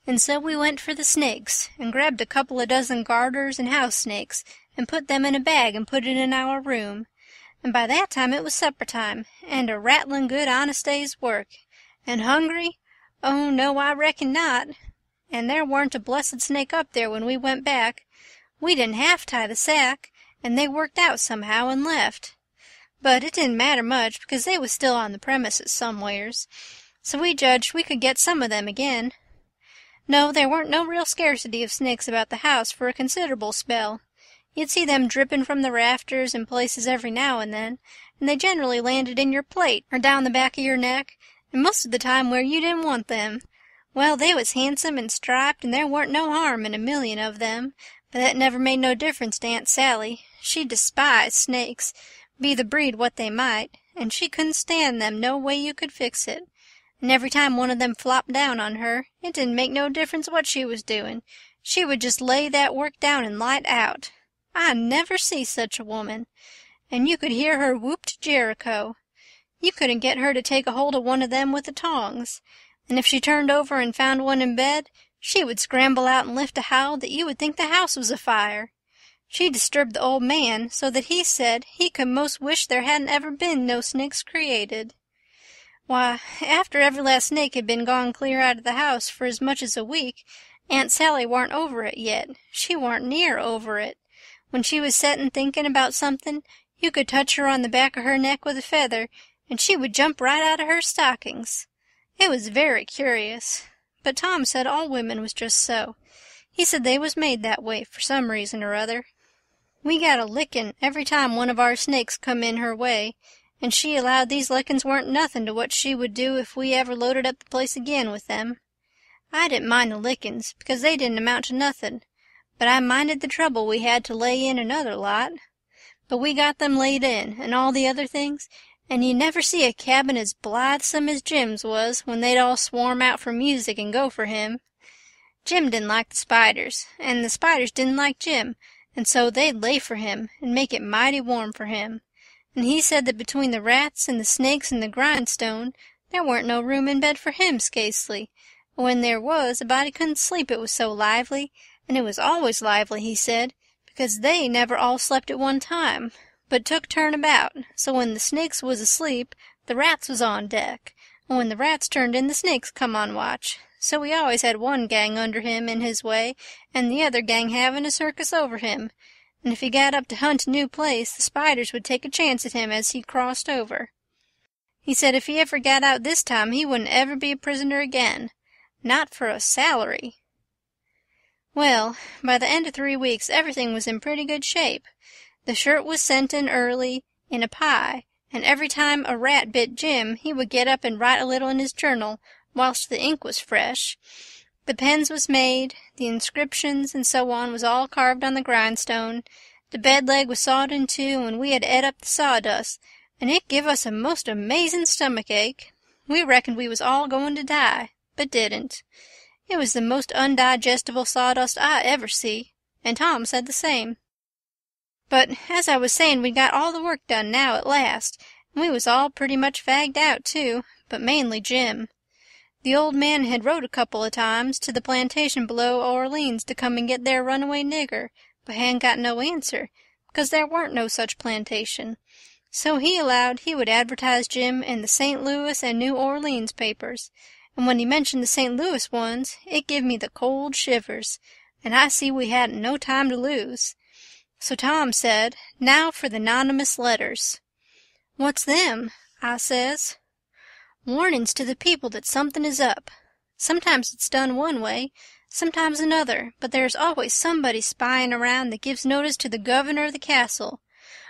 And so we went for the snakes, and grabbed a couple of dozen garters and house snakes, and put them in a bag and put it in our room. And by that time it was supper time, and a rattling good honest day's work. And hungry? Oh, no, I reckon not. And there weren't a blessed snake up there when we went back. We didn't half tie the sack, and they worked out somehow and left. But it didn't matter much, because they was still on the premises somewheres. So we judged we could get some of them again. No, there weren't no real scarcity of snakes about the house for a considerable spell. You'd see them dripping from the rafters and places every now and then, and they generally landed in your plate or down the back of your neck, and most of the time where you didn't want them. Well, they was handsome and striped, and there weren't no harm in a million of them, but that never made no difference to Aunt Sally. She despised snakes, be the breed what they might, and she couldn't stand them no way you could fix it. And every time one of them flopped down on her, it didn't make no difference what she was doing. She would just lay that work down and light out. I never see such a woman. And you could hear her whoop to Jericho. You couldn't get her to take a hold of one of them with the tongs. And if she turned over and found one in bed, she would scramble out and lift a howl that you would think the house was afire. She disturbed the old man so that he said he could most wish there hadn't ever been no snakes created. Why, after every last snake had been gone clear out of the house for as much as a week, Aunt Sally warn't over it yet. She warn't near over it. When she was settin' thinking about something, you could touch her on the back of her neck with a feather, and she would jump right out of her stockings. It was very curious. But Tom said all women was just so. He said they was made that way for some reason or other. We got a lickin' every time one of our snakes come in her way, and she allowed these lickings weren't nothin' to what she would do if we ever loaded up the place again with them. I didn't mind the lickings, because they didn't amount to nothin', but I minded the trouble we had to lay in another lot. But we got them laid in, and all the other things, and you never see a cabin as blithesome as Jim's was when they'd all swarm out for music and go for him. Jim didn't like the spiders, and the spiders didn't like Jim, and so they'd lay for him and make it mighty warm for him. And he said that between the rats and the snakes and the grindstone, there weren't no room in bed for him scasely. When there was, a body couldn't sleep, it was so lively, and it was always lively, he said, because they never all slept at one time, but took turn about, so when the snakes was asleep, the rats was on deck, and when the rats turned in, the snakes come on watch. So he always had one gang under him in his way, and the other gang having a circus over him. And if he got up to hunt a new place, the spiders would take a chance at him as he crossed over. He said if he ever got out this time, he wouldn't ever be a prisoner again. Not for a salary. Well, by the end of 3 weeks, everything was in pretty good shape. The shirt was sent in early, in a pie, and every time a rat bit Jim, he would get up and write a little in his journal, whilst the ink was fresh. The pens was made, the inscriptions and so on was all carved on the grindstone, the bed leg was sawed in two, and we had et up the sawdust, and it give us a most amazin' stomach ache. We reckoned we was all goin' to die, but didn't. It was the most undigestible sawdust I ever see, and Tom said the same. But, as I was sayin', we'd got all the work done now at last, and we was all pretty much fagged out, too, but mainly Jim. The old man had wrote a couple of times to the plantation below Orleans to come and get their runaway nigger, but hadn't got no answer, because there weren't no such plantation. So he allowed he would advertise Jim in the St. Louis and New Orleans papers, and when he mentioned the St. Louis ones, it give me the cold shivers, and I see we hadn't no time to lose. So Tom said, now for the anonymous letters. What's them? I says. Warnin's to the people that something is up. Sometimes it's done one way, sometimes another, but there's always somebody spying around that gives notice to the governor of the castle.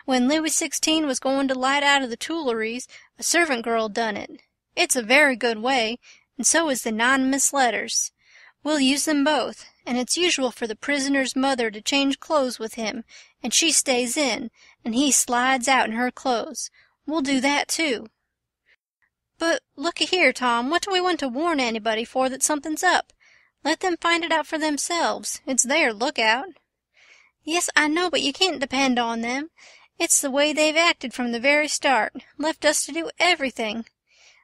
When Louis XVI was going to light out of the Tuileries, a servant girl done it. It's a very good way, and so is the anonymous letters. We'll use them both, and it's usual for the prisoner's mother to change clothes with him, and she stays in, and he slides out in her clothes. We'll do that, too. But look-a-here, Tom, what do we want to warn anybody for that something's up? Let them find it out for themselves. It's their lookout. Yes, I know, but you can't depend on them. It's the way they've acted from the very start, left us to do everything.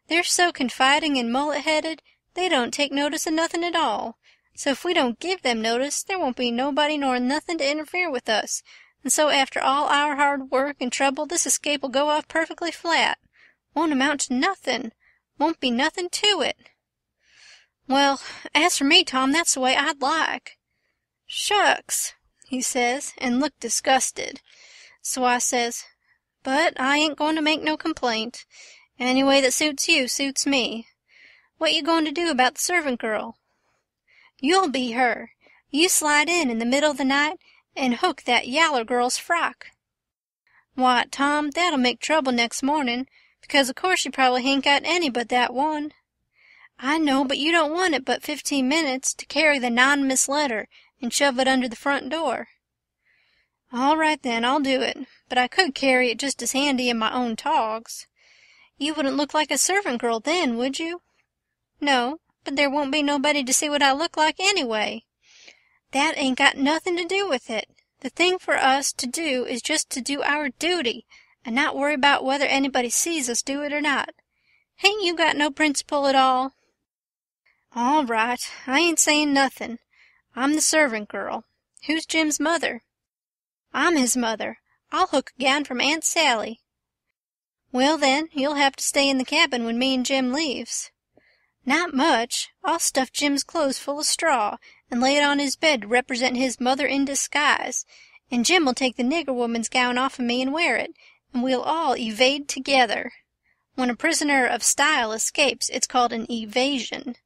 They're so confiding and mullet-headed, they don't take notice of nothing at all. So if we don't give them notice, there won't be nobody nor nothing to interfere with us, and so after all our hard work and trouble, this escape'll go off perfectly flat. Won't amount to nothing. Won't be nothing to it. Well, as for me, Tom, that's the way I'd like. Shucks, he says, and looked disgusted. So I says, but I ain't going to make no complaint. Any way that suits you suits me. What you going to do about the servant girl? You'll be her. You slide in the middle of the night and hook that yaller girl's frock. Why, Tom, that'll make trouble next morning, because of course you probably hain't got any but that one. I know, but you don't want it but 15 minutes to carry the anonymous letter and shove it under the front door. All right, then, I'll do it, but I could carry it just as handy in my own togs. You wouldn't look like a servant girl then, would you? No, but there won't be nobody to see what I look like anyway. That ain't got nothing to do with it. The thing for us to do is just to do our duty, and not worry about whether anybody sees us do it or not. Hain't you got no principle at all? All right, I ain't saying nothing. I'm the servant girl. Who's Jim's mother? I'm his mother. I'll hook a gown from Aunt Sally. Well, then, you'll have to stay in the cabin when me and Jim leaves. Not much. I'll stuff Jim's clothes full of straw and lay it on his bed to represent his mother in disguise, and Jim will take the nigger woman's gown off of me and wear it, and we'll all evade together. When a prisoner of style escapes, it's called an evasion.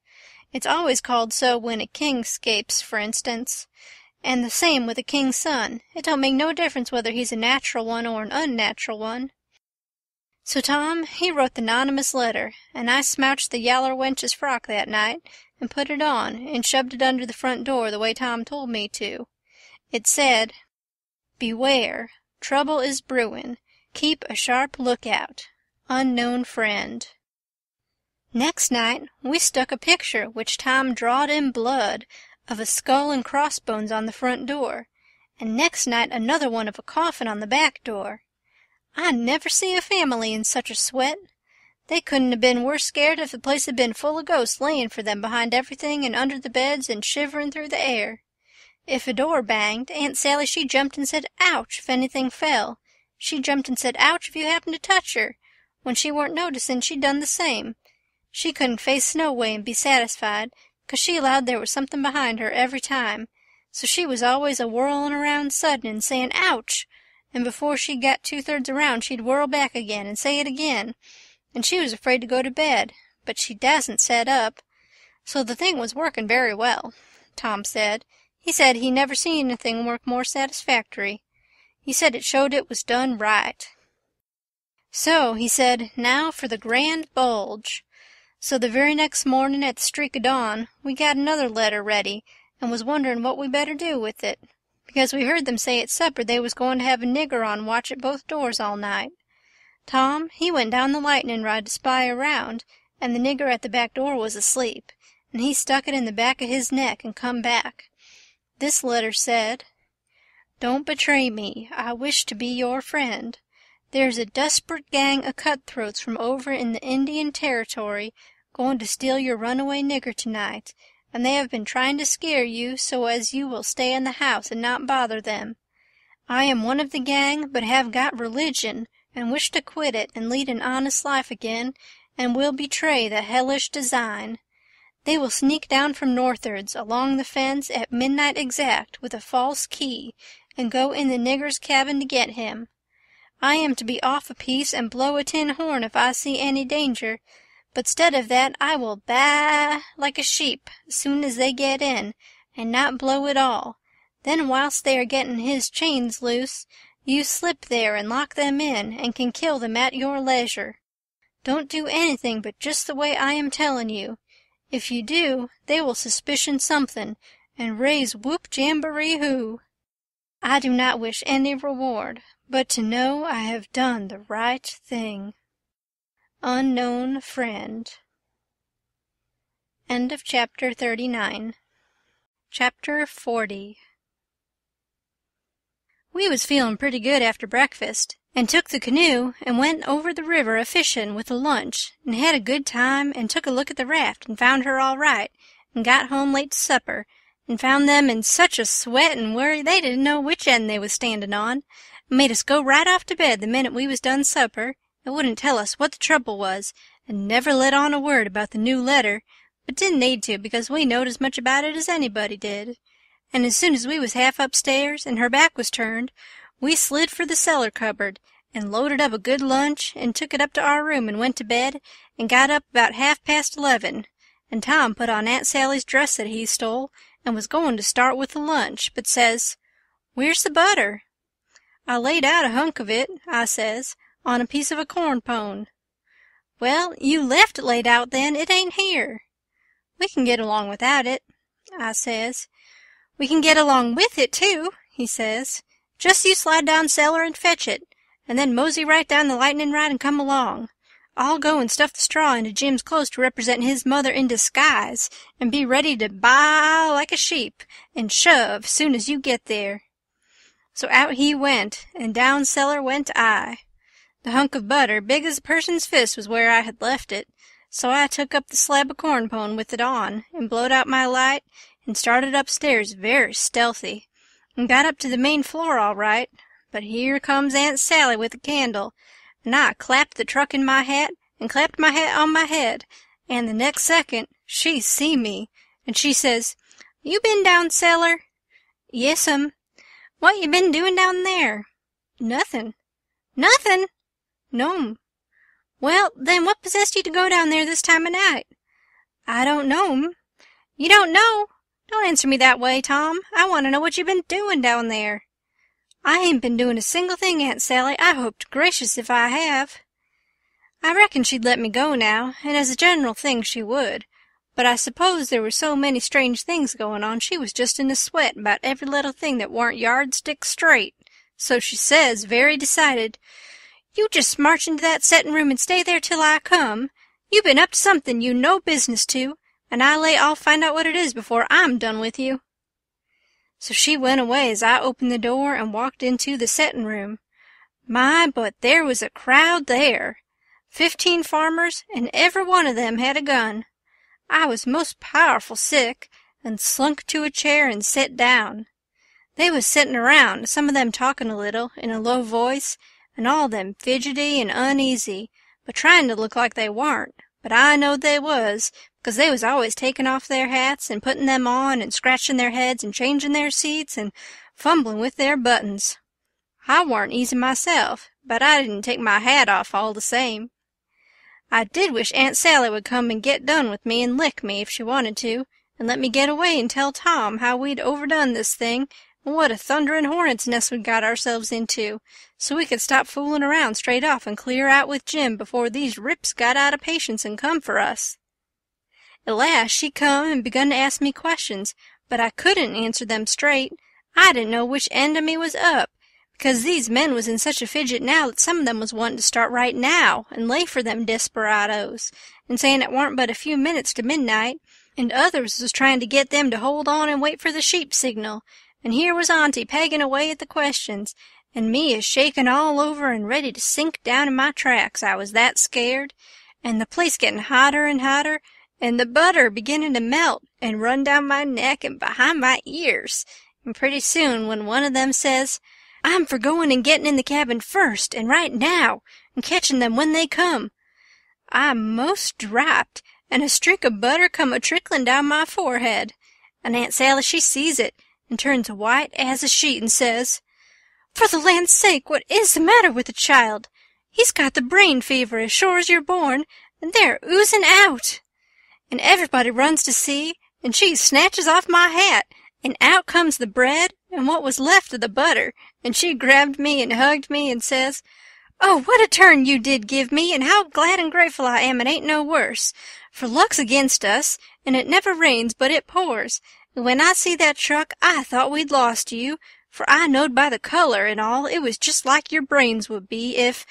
It's always called so when a king escapes, for instance. And the same with a king's son. It don't make no difference whether he's a natural one or an unnatural one. So Tom, he wrote the anonymous letter, and I smouched the yaller wench's frock that night, and put it on, and shoved it under the front door the way Tom told me to. It said, "Beware. Trouble is brewin'. Keep a sharp lookout. Unknown friend." Next night we stuck a picture, which Tom drawed in blood, of a skull and crossbones on the front door, and next night another one of a coffin on the back door. I never see a family in such a sweat. They couldn't have been worse scared if the place had been full of ghosts layin' for them behind everything and under the beds and shiverin' through the air. If a door banged, Aunt Sally she jumped and said ouch if anything fell. She jumped and said ouch if you happened to touch her. When she weren't noticin', she done the same. She couldn't face no way and be satisfied, 'cause she allowed there was something behind her every time, so she was always a-whirlin' around sudden and sayin' ouch, and before she got 2/3 around she'd whirl back again and say it again, and she was afraid to go to bed, but she dasn't set up. So the thing was workin' very well, Tom said. He said he never seen anything work more satisfactory. He said it showed it was done right. So he said, now for the grand bulge. So the very next morning at the streak o' dawn we got another letter ready and was wondering what we better do with it, because we heard them say at supper they was going to have a nigger on watch at both doors all night. Tom, he went down the lightning rod to spy around, and the nigger at the back door was asleep, and he stuck it in the back of his neck and come back. This letter said, "Don't betray me. I wish to be your friend. There's a desperate gang of cutthroats from over in the Indian Territory going to steal your runaway nigger tonight, and they have been trying to scare you so as you will stay in the house and not bother them. I am one of the gang, but have got religion, and wish to quit it and lead an honest life again, and will betray the hellish design. They will sneak down from northards along the fence at midnight exact with a false key, and go in the nigger's cabin to get him. I am to be off a piece and blow a tin horn if I see any danger, but stead of that I will baa like a sheep as soon as they get in, and not blow at all. Then whilst they are getting his chains loose, you slip there and lock them in, and can kill them at your leisure. Don't do anything but just the way I am telling you. If you do, they will suspicion something, and raise whoop-jamboree-hoo. I do not wish any reward, but to know I have done the right thing. Unknown Friend." End of Chapter 39. Chapter 40. We was feeling pretty good after breakfast, and took the canoe and went over the river a-fishin' with a lunch, and had a good time, and took a look at the raft and found her all right, and got home late to supper, and found them in such a sweat and worry they didn't know which end they was standing on, and made us go right off to bed the minute we was done supper, and wouldn't tell us what the trouble was, and never let on a word about the new letter, but didn't need to because we knowed as much about it as anybody did. And as soon as we was half upstairs and her back was turned, we slid for the cellar cupboard and loaded up a good lunch and took it up to our room and went to bed and got up about 11:30, and Tom put on Aunt Sally's dress that he stole and was going to start with the lunch, but says, "Where's the butter?" "I laid out a hunk of it," I says, "on a piece of a corn pone." "Well, you left it laid out then. It ain't here." "We can get along without it," I says. "We can get along with it, too," he says. "Just you slide down cellar and fetch it, and then mosey right down the lightning rod and come along. I'll go and stuff the straw into Jim's clothes to represent his mother in disguise, and be ready to baa like a sheep and shove soon as you get there." So out he went, and down cellar went I. The hunk of butter, big as a person's fist, was where I had left it, so I took up the slab of corn pone with it on, and blowed out my light, and started upstairs very stealthy, and got up to the main floor all right, but here comes Aunt Sally with a candle, and I clapped the truck in my hat, and clapped my hat on my head, and the next second she see me, and she says, "You been down cellar?" "Yes'm." "What you been doing down there?" "Nothin'." "Nothin'?" "No'm." "Well, then what possessed you to go down there this time of night?" "I don't know'm." "You don't know? Don't answer me that way, Tom. I want to know what you been doing down there." "I ain't been doing a single thing, Aunt Sally. I hope to gracious if I have." I reckon she'd let me go now, and as a general thing she would, but I suppose there were so many strange things going on she was just in a sweat about every little thing that warn't yardstick straight, so she says, very decided, "You just march into that settin' room and stay there till I come. You been up to something you no business to, and I lay I'll find out what it is before I'm done with you." So she went away as I opened the door and walked into the settin' room. My, but there was a crowd there. 15 farmers, and every one of them had a gun. I was most powerful sick, and slunk to a chair and set down. They was sittin' around, some of them talkin' a little, in a low voice, and all of them fidgety and uneasy, but trying to look like they warn't, but I knowed they was, because they was always taking off their hats and putting them on and scratching their heads and changing their seats and fumbling with their buttons. I warn't easy myself, but I didn't take my hat off all the same. I did wish Aunt Sally would come and get done with me and lick me if she wanted to, and let me get away and tell Tom how we'd overdone this thing and what a thunderin' hornet's nest we'd got ourselves into, so we could stop fooling around straight off and clear out with Jim before these rips got out of patience and come for us. At last she come and begun to ask me questions, but I couldn't answer them straight. I didn't know which end of me was up, because these men was in such a fidget now that some of them was wanting to start right now and lay for them desperadoes, and saying it warn't but a few minutes to midnight, and others was trying to get them to hold on and wait for the sheep signal, and here was Auntie pegging away at the questions, and me a shaking all over and ready to sink down in my tracks, I was that scared, and the place getting hotter and hotter, and the butter beginning to melt and run down my neck and behind my ears, and pretty soon when one of them says, "I'm for going and getting in the cabin first, and right now, and catching them when they come," I most dropped, and a streak of butter come a-trickling down my forehead, and Aunt Sally she sees it, and turns white as a sheet, and says, "For the land's sake, what is the matter with the child? He's got the brain fever as sure as you're born, and they're oozing out." And everybody runs to see, and she snatches off my hat, and out comes the bread and what was left of the butter, and she grabbed me and hugged me and says, "Oh, what a turn you did give me, and how glad and grateful I am it ain't no worse, for luck's against us, and it never rains but it pours, and when I see that truck I thought we'd lost you, for I knowed by the color and all it was just like your brains would be if—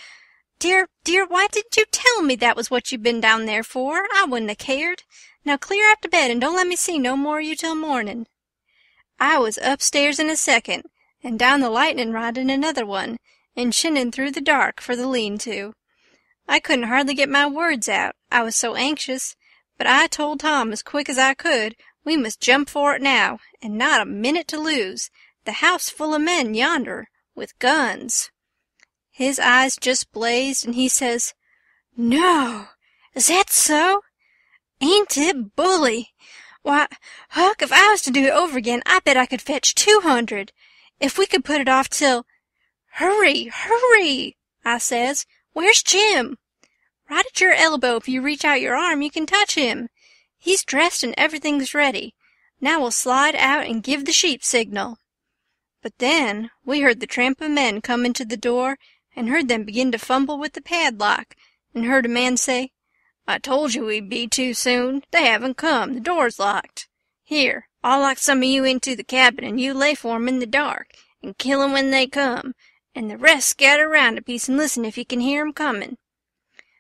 Dear, why didn't you tell me that was what you'd been down there for? I wouldn't have cared. Now clear up to bed and don't let me see no more of you till morning." I was upstairs in a second, and down the lightning rod in another one, and shinning through the dark for the lean-to. I couldn't hardly get my words out, I was so anxious, but I told Tom as quick as I could we must jump for it now, and not a minute to lose, the house full of men yonder, with guns. His eyes just blazed, and he says, "No! Is that so? Ain't it bully? Why, Huck, if I was to do it over again, I bet I could fetch 200. If we could put it off till—" "Hurry, hurry!" I says. "Where's Jim?" "Right at your elbow. If you reach out your arm, you can touch him. He's dressed and everything's ready. Now we'll slide out and give the sheep signal." But then we heard the tramp of men come into the door, and heard them begin to fumble with the padlock, and heard a man say, "I told you we'd be too soon. They haven't come. The door's locked. Here, I'll lock some of you into the cabin, and you lay for 'em in the dark, and kill 'em when they come, and the rest scatter round a piece and listen if you can hear 'em comin'."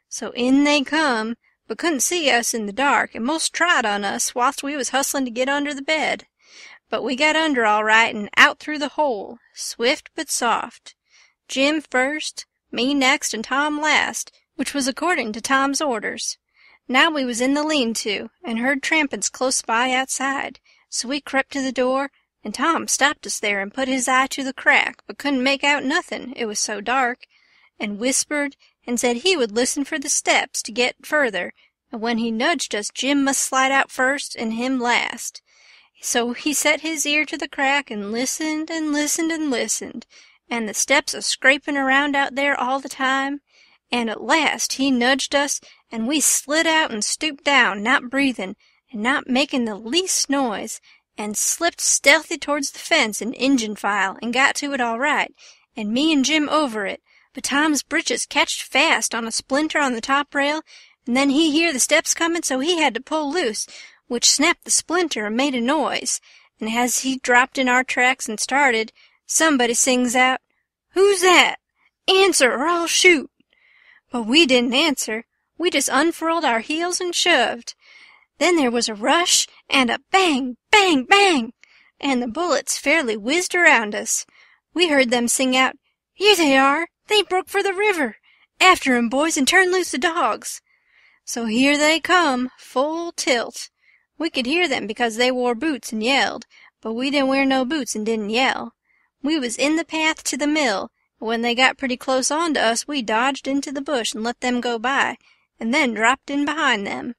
So in they come, but couldn't see us in the dark, and most tried on us whilst we was hustling to get under the bed. But we got under all right and out through the hole, swift but soft. Jim first, me next, and Tom last, which was according to Tom's orders. Now we was in the lean-to, and heard trampin's close by outside, so we crept to the door, and Tom stopped us there and put his eye to the crack, but couldn't make out nothin', it was so dark, and whispered and said he would listen for the steps to get further, and when he nudged us Jim must slide out first and him last. So he set his ear to the crack and listened and listened and listened, and the steps a-scraping around out there all the time, and at last he nudged us, and we slid out and stooped down, not breathing, and not making the least noise, and slipped stealthy towards the fence in Injun file, and got to it all right, and me and Jim over it, but Tom's britches catched fast on a splinter on the top rail, and then he hear the steps coming, so he had to pull loose, which snapped the splinter and made a noise, and as he dropped in our tracks and started, somebody sings out, "Who's that? Answer or I'll shoot." But we didn't answer. We just unfurled our heels and shoved. Then there was a rush and a bang, bang, bang, and the bullets fairly whizzed around us. We heard them sing out, "Here they are! They broke for the river! After 'em, boys, and turn loose the dogs!" So here they come, full tilt. We could hear them because they wore boots and yelled, but we didn't wear no boots and didn't yell. We was in the path to the mill, and when they got pretty close on to us we dodged into the bush and let them go by, and then dropped in behind them.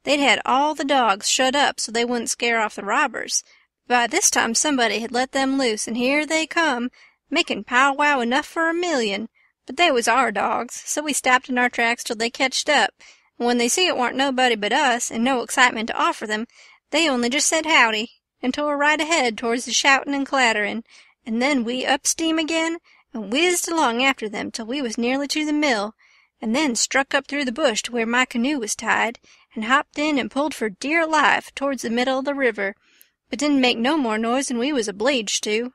They'd had all the dogs shut up so they wouldn't scare off the robbers. By this time somebody had let them loose, and here they come, making pow-wow enough for 1,000,000. But they was our dogs, so we stopped in our tracks till they ketched up, and when they see it warn't nobody but us, and no excitement to offer them, they only just said howdy, and tore right ahead towards the shouting and clattering, and then we up steam again, and whizzed along after them till we was nearly to the mill, and then struck up through the bush to where my canoe was tied, and hopped in and pulled for dear life towards the middle of the river, but didn't make no more noise than we was obleeged to.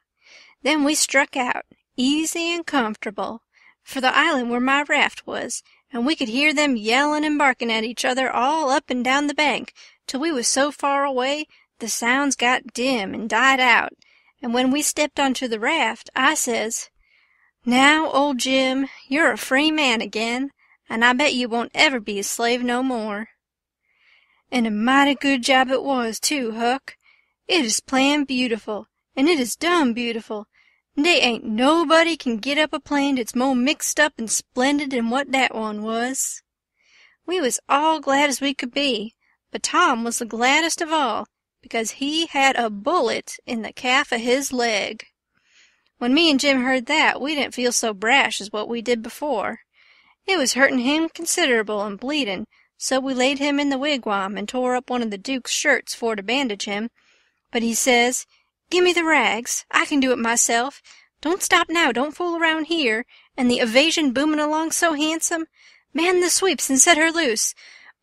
Then we struck out, easy and comfortable, for the island where my raft was, and we could hear them yelling and barking at each other all up and down the bank, till we was so far away the sounds got dim and died out, and when we stepped onto the raft, I says, "Now, old Jim, you're a free man again, and I bet you won't ever be a slave no more." And a mighty good job it was, too, Huck. It is planned beautiful, and it is done beautiful, and they ain't nobody can get up a plan that's more mixed up and splendid than what that one was. We was all glad as we could be, but Tom was the gladdest of all, because he had a bullet in the calf of his leg. When me and Jim heard that, we didn't feel so brash as what we did before. It was hurting him considerable and bleeding, so we laid him in the wigwam and tore up one of the Duke's shirts for to bandage him. But he says, "Gimme the rags. I can do it myself. Don't stop now, don't fool around here, and the evasion booming along so handsome. Man the sweeps and set her loose.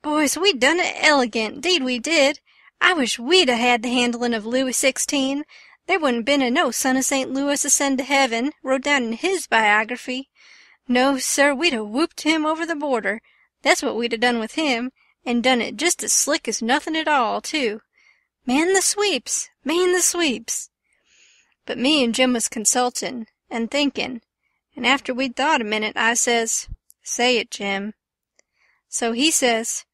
Boys, we done it elegant, 'deed we did. I wish we'd a had the handling of Louis XVI. There wouldn't been a no son of St. Louis ascend to heaven, wrote down in his biography. No, sir, we'd a whooped him over the border. That's what we'd a done with him, and done it just as slick as nothing at all, too. Man the sweeps! Man the sweeps!" But me and Jim was consultin' and thinkin', and after we'd thought a minute, I says, "Say it, Jim." So he says,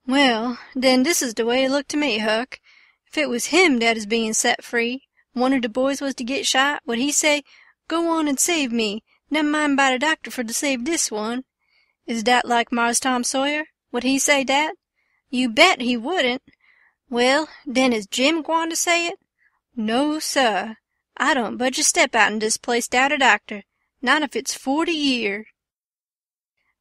"Well, then this is the way it looked to me, Huck. If it was him that is being set free, one of the boys was to get shot, would he say, 'Go on and save me, never mind by the doctor for to save this one'? Is dat like Mars Tom Sawyer? Would he say dat? You bet he wouldn't. Well, then is Jim gwine to say it? No, suh. I don't budge a step outen dis place 'dout a doctor, not if it's 40 year."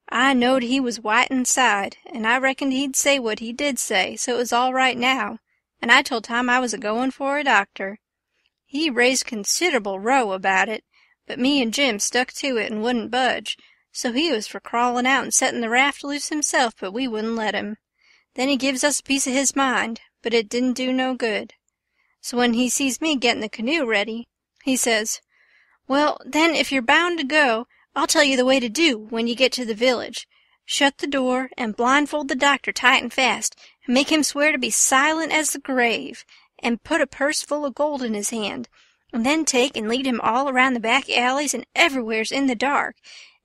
I knowed he was white inside, and I reckoned he'd say what he did say, so it was all right now, and I told Tom I was a-goin' for a doctor. He raised considerable row about it, but me and Jim stuck to it and wouldn't budge, so he was for crawlin' out and settin' the raft loose himself, but we wouldn't let him. Then he gives us a piece of his mind, but it didn't do no good. So when he sees me gettin' the canoe ready, he says, "Well, then, if you're bound to go, I'll tell you the way to do when you get to the village. Shut the door and blindfold the doctor tight and fast, and make him swear to be silent as the grave, and put a purse full of gold in his hand, and then take and lead him all around the back alleys and everywheres in the dark,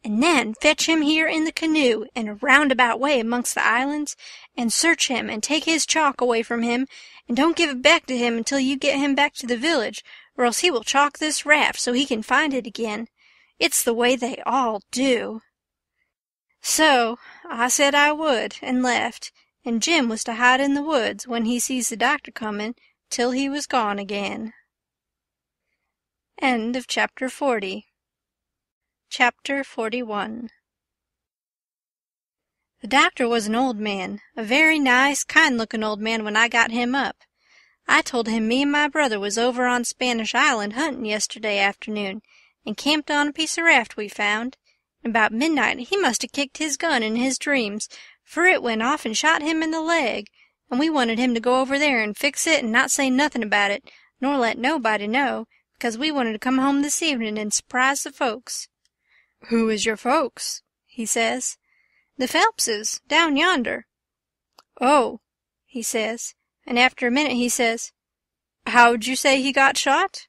and then fetch him here in the canoe in a roundabout way amongst the islands, and search him and take his chalk away from him, and don't give it back to him until you get him back to the village, or else he will chalk this raft so he can find it again. It's the way they all do." So I said I would, and left, and Jim was to hide in the woods when he sees the doctor comin' till he was gone again. End of Chapter 40. Chapter 41. The doctor was an old man, a very nice, kind-looking old man when I got him up. I told him me and my brother was over on Spanish Island huntin' yesterday afternoon, and camped on a piece of raft we found, and about midnight he must have kicked his gun in his dreams, for it went off and shot him in the leg, and we wanted him to go over there and fix it and not say nothin' about it, nor let nobody know, because we wanted to come home this evening and surprise the folks. "Who is your folks?" he says. "The Phelpses, down yonder." "Oh," he says, and after a minute he says, "How'd you say he got shot?"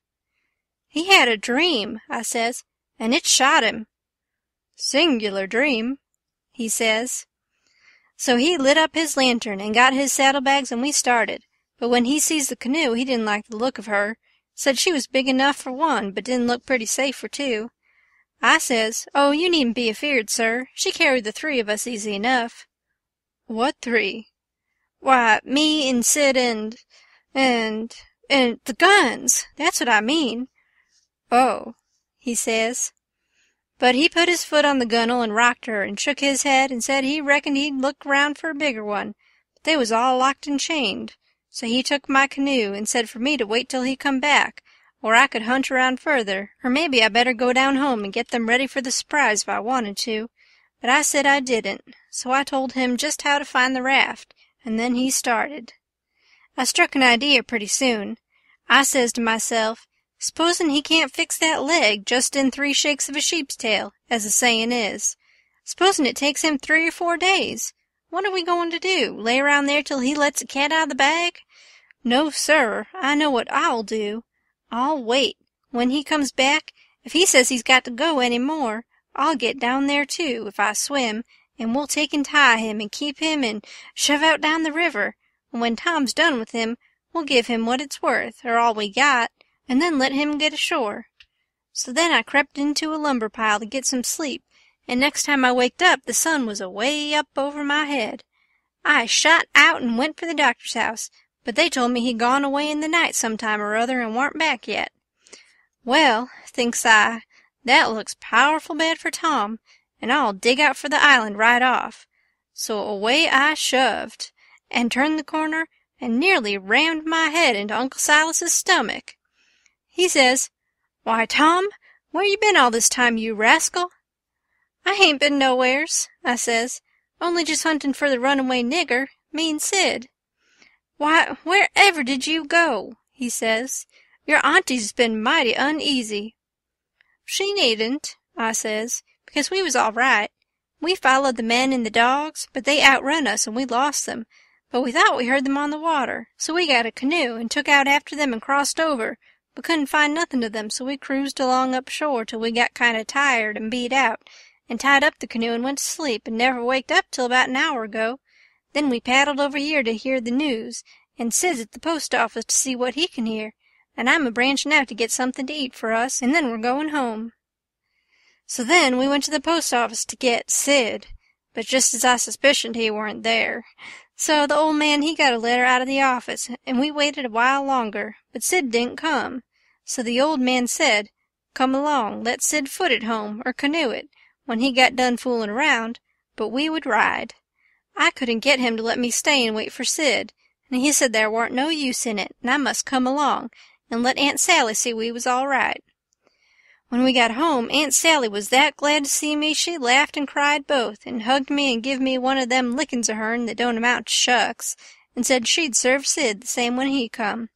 "He had a dream," I says, "and it shot him." "Singular dream," he says. So he lit up his lantern and got his saddlebags and we started, but when he sees the canoe he didn't like the look of her, said she was big enough for one but didn't look pretty safe for two. I says, "Oh, you needn't be afeard, sir. She carried the 3 of us easy enough." "What 3? "Why, me and Sid and the guns. That's what I mean." "Oh," he says. But he put his foot on the gunwale and rocked her and shook his head and said he reckoned he'd look round for a bigger one, but they was all locked and chained. So he took my canoe and said for me to wait till he come back, or I could hunt around further, or maybe I better go down home and get them ready for the surprise if I wanted to. But I said I didn't, so I told him just how to find the raft, and then he started. I struck an idea pretty soon. I says to myself, supposin' he can't fix that leg just in 3 shakes of a sheep's tail, as the sayin' is. Supposin' it takes him 3 or 4 days. What are we goin' to do, lay around there till he lets the cat out of the bag? No, sir, I know what I'll do. I'll wait. When he comes back, if he says he's got to go any more, I'll get down there too, if I swim, and we'll take and tie him and keep him and shove out down the river, and when Tom's done with him, we'll give him what it's worth, or all we got, and then let him get ashore. So then I crept into a lumber pile to get some sleep, and next time I waked up the sun was away up over my head. I shot out and went for the doctor's house, but they told me he'd gone away in the night sometime or other and warn't back yet. Well, thinks I, that looks powerful bad for Tom, and I'll dig out for the island right off. So away I shoved, and turned the corner, and nearly rammed my head into Uncle Silas's stomach. He says, "Why, Tom, where you been all this time, you rascal?" "I hain't been nowheres," I says, "only just hunting for the runaway nigger, me and Sid." "Why, wherever did you go?" he says. "Your auntie's been mighty uneasy." "She needn't," I says, "because we was all right. We followed the men and the dogs, but they outrun us and we lost them. But we thought we heard them on the water, so we got a canoe and took out after them and crossed over, but couldn't find nothing of them, so we cruised along up shore till we got kind of tired and beat out, and tied up the canoe and went to sleep and never waked up till about an hour ago. Then we paddled over here to hear the news, and Sid's at the post office to see what he can hear, and I'm a-branchin' out to get something to eat for us, and then we're going home." So then we went to the post office to get Sid, but just as I suspicioned he weren't there. So the old man he got a letter out of the office, and we waited a while longer, but Sid didn't come. So the old man said, "Come along, let Sid foot it home, or canoe it, when he got done foolin' around, but we would ride." I couldn't get him to let me stay and wait for Sid, and he said there warn't no use in it, and I must come along, and let Aunt Sally see we was all right. When we got home, Aunt Sally was that glad to see me she laughed and cried both, and hugged me and give me one of them lickings of hern that don't amount to shucks, and said she'd serve Sid the same when he come.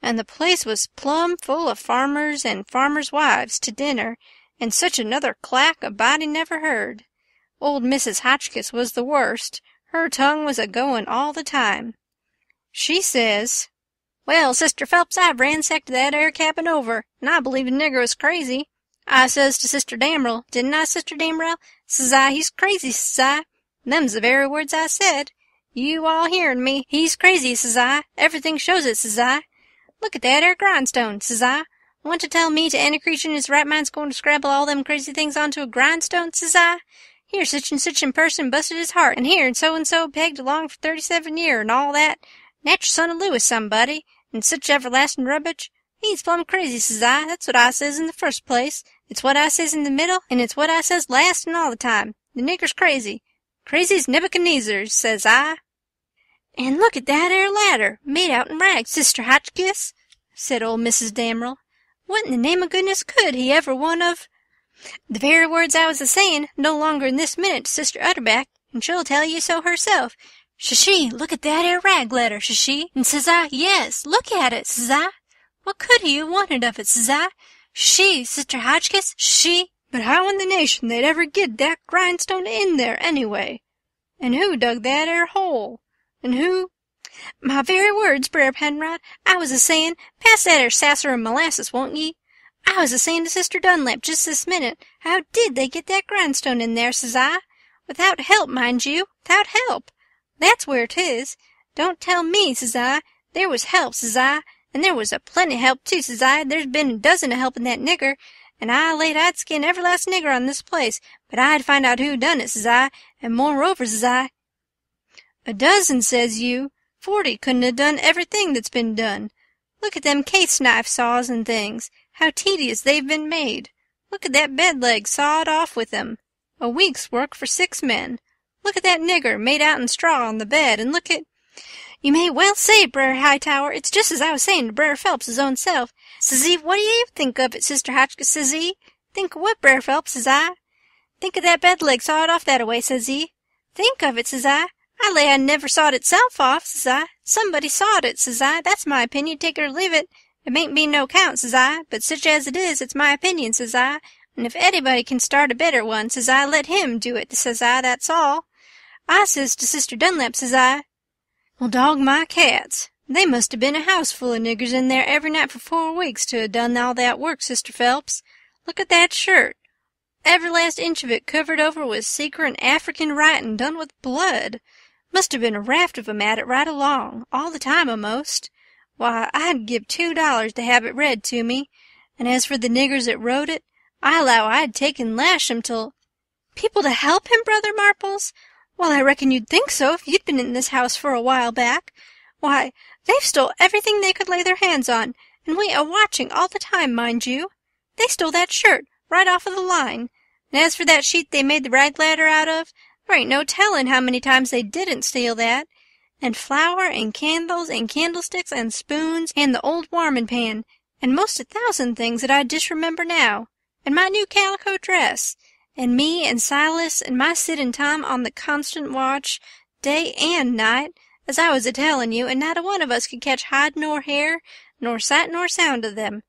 And the place was plumb full of farmers and farmers' wives to dinner, and such another clack a body never heard. Old Mrs. Hotchkiss was the worst. Her tongue was a-goin' all the time. She says, "Well, Sister Phelps, I've ransacked that 'ere cabin over, and I believe the nigger was crazy. I says to Sister Damrell, didn't I, Sister Damrell? Says I, he's crazy, says I. Them's the very words I said. You all hearin' me. He's crazy, says I. Everything shows it, says I. Look at that 'ere grindstone, says I. Want to tell me to any creature in his right mind's going to scrabble all them crazy things onto a grindstone, says I. Here such and such a person busted his heart, and here and so pegged along for 37 year, and all that. Natural son of Lewis, somebody, and such everlasting rubbish. He's plumb crazy, says I. That's what I says in the first place. It's what I says in the middle, and it's what I says last and all the time. The nigger's crazy. Crazy's Nebuchadnezzar, says I." "And look at that 'ere ladder, made out in rags, Sister Hotchkiss," said old Mrs. Damrell. "What in the name of goodness could he ever want of—" "The very words I was a-sayin' no longer in this minute to Sister Utterback, and she'll tell you so herself. Says she, 'Look at that 'ere rag letter,' says she, and says I, 'Yes, look at it,' says I. 'What could he have wanted of it,' says I. She, Sister Hotchkiss, she, but how in the nation they'd ever git that grindstone in there, anyway? And who dug that 'ere hole? And who—" "My very words, Brer Penrod, I was a-sayin', pass that 'ere sasser and molasses, won't ye? I was a-sayin' to Sister Dunlap just this minute, how did they get that grindstone in there, says I? Without help, mind you, without help. That's where 'tis. Don't tell me, says I. There was help, says I, and there was a plenty help too, says I. There's been a dozen of helping that nigger, and I laid I'd skin every last nigger on this place, but I'd find out who done it, says I, and moreover, says I—" "A dozen, says you? 40 couldn't have done everything that's been done. Look at them case-knife saws and things, how tedious they've been made. Look at that bed leg sawed off with them. A week's work for 6 men. Look at that nigger made out in straw on the bed, and look at—" "You may well say, Brer Hightower, it's just as I was saying to Brer Phelps's own self. Says he, 'What do you think of it, Sister Hotchkiss?' says he. 'Think of what, Brer Phelps?' says I. 'Think of that bed leg sawed off that-a-way,' says he. 'Think of it,' says I. I lay I never sawed itself off, says I. Somebody sawed it, says I. That's my opinion, take it or leave it. It mayn't be no count, says I, but such as it is, it's my opinion, says I. And if anybody can start a better one, says I, let him do it, says I, that's all. I says to Sister Dunlap, says I, well, dog my cats. They must have been a house full of niggers in there every night for 4 weeks to have done all that work, Sister Phelps. Look at that shirt. Every last inch of it covered over with secret and African writing done with blood. Must have been a raft of 'em at it right along, all the time a'most. Why, I'd give $2 to have it read to me. And as for the niggers that wrote it, I allow I'd take and lash 'em till— People to help him, Brother Marples? Well, I reckon you'd think so if you'd been in this house for a while back. Why, they've stole everything they could lay their hands on, and we a-watching all the time, mind you. They stole that shirt right off of the line, and as for that sheet they made the rag ladder out of, there ain't no telling how many times they didn't steal that. And flour and candles and candlesticks and spoons and the old warming pan, and most 1,000 things that I disremember now, and my new calico dress, and me and Silas and my Sid and Tom on the constant watch, day and night, as I was a-telling you, and not a one of us could catch hide nor hair, nor sight nor sound of them.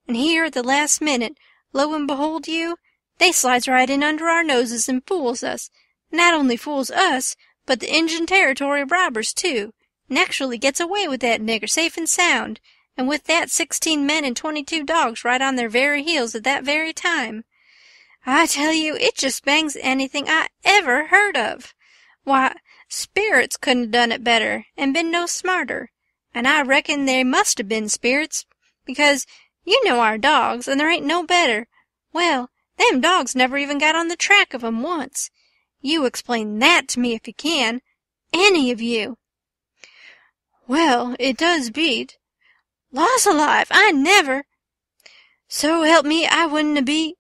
And here at the last minute, lo and behold you, they slides right in under our noses and fools us. Not only fools us, but the Injun Territory robbers, too, and actually gets away with that nigger safe and sound, and with that 16 men and 22 dogs right on their very heels at that very time. I tell you, it just bangs anything I ever heard of. Why, spirits couldn't have done it better, and been no smarter, and I reckon they must have been spirits, because you know our dogs, and there ain't no better. Well, them dogs never even got on the track of 'em once. You explain that to me if you can, any of you. Well, it does beat. Laws alive, I never— So help me, I wouldn't be—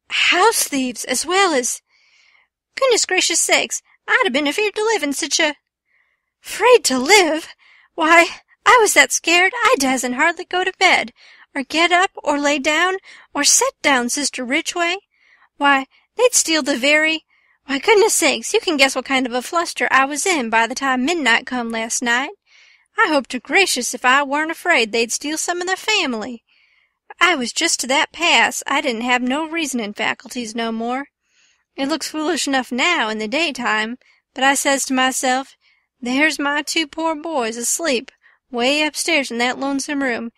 house thieves as well as— Goodness gracious sakes, I'd have been afeard to live in such a— Afraid to live? Why, I was that scared I dasn't hardly go to bed, or get up, or lay down, or sit down, Sister Ridgway. Why, they'd steal the very— Why, goodness sakes, you can guess what kind of a fluster I was in by the time midnight come last night. I hope to gracious if I weren't afraid they'd steal some of the family. I was just to that pass I didn't have no reasoning faculties no more. It looks foolish enough now in the daytime, but I says to myself, there's my 2 poor boys asleep way upstairs in that lonesome room,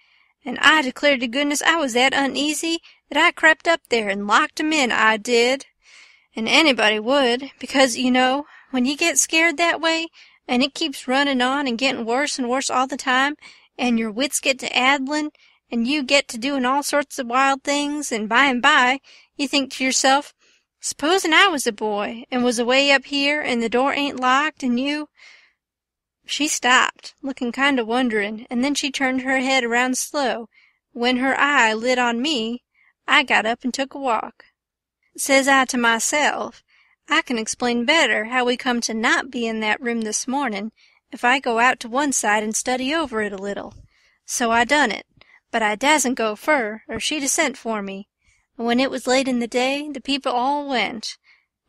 and I declare to goodness I was that uneasy that I crept up there and locked 'em in, I did. And anybody would, because, you know, when you get scared that way, and it keeps running on and getting worse and worse all the time, and your wits get to addling, and you get to doing all sorts of wild things, and by you think to yourself, supposing I was a boy, and was away up here, and the door ain't locked, and you— She stopped, looking kind of wondering, and then she turned her head around slow. When her eye lit on me, I got up and took a walk. Says I to myself, I can explain better how we come to not be in that room this morning if I go out to one side and study over it a little. So I done it, but I dasn't go fur, or she'd a sent for me. And when it was late in the day, the people all went,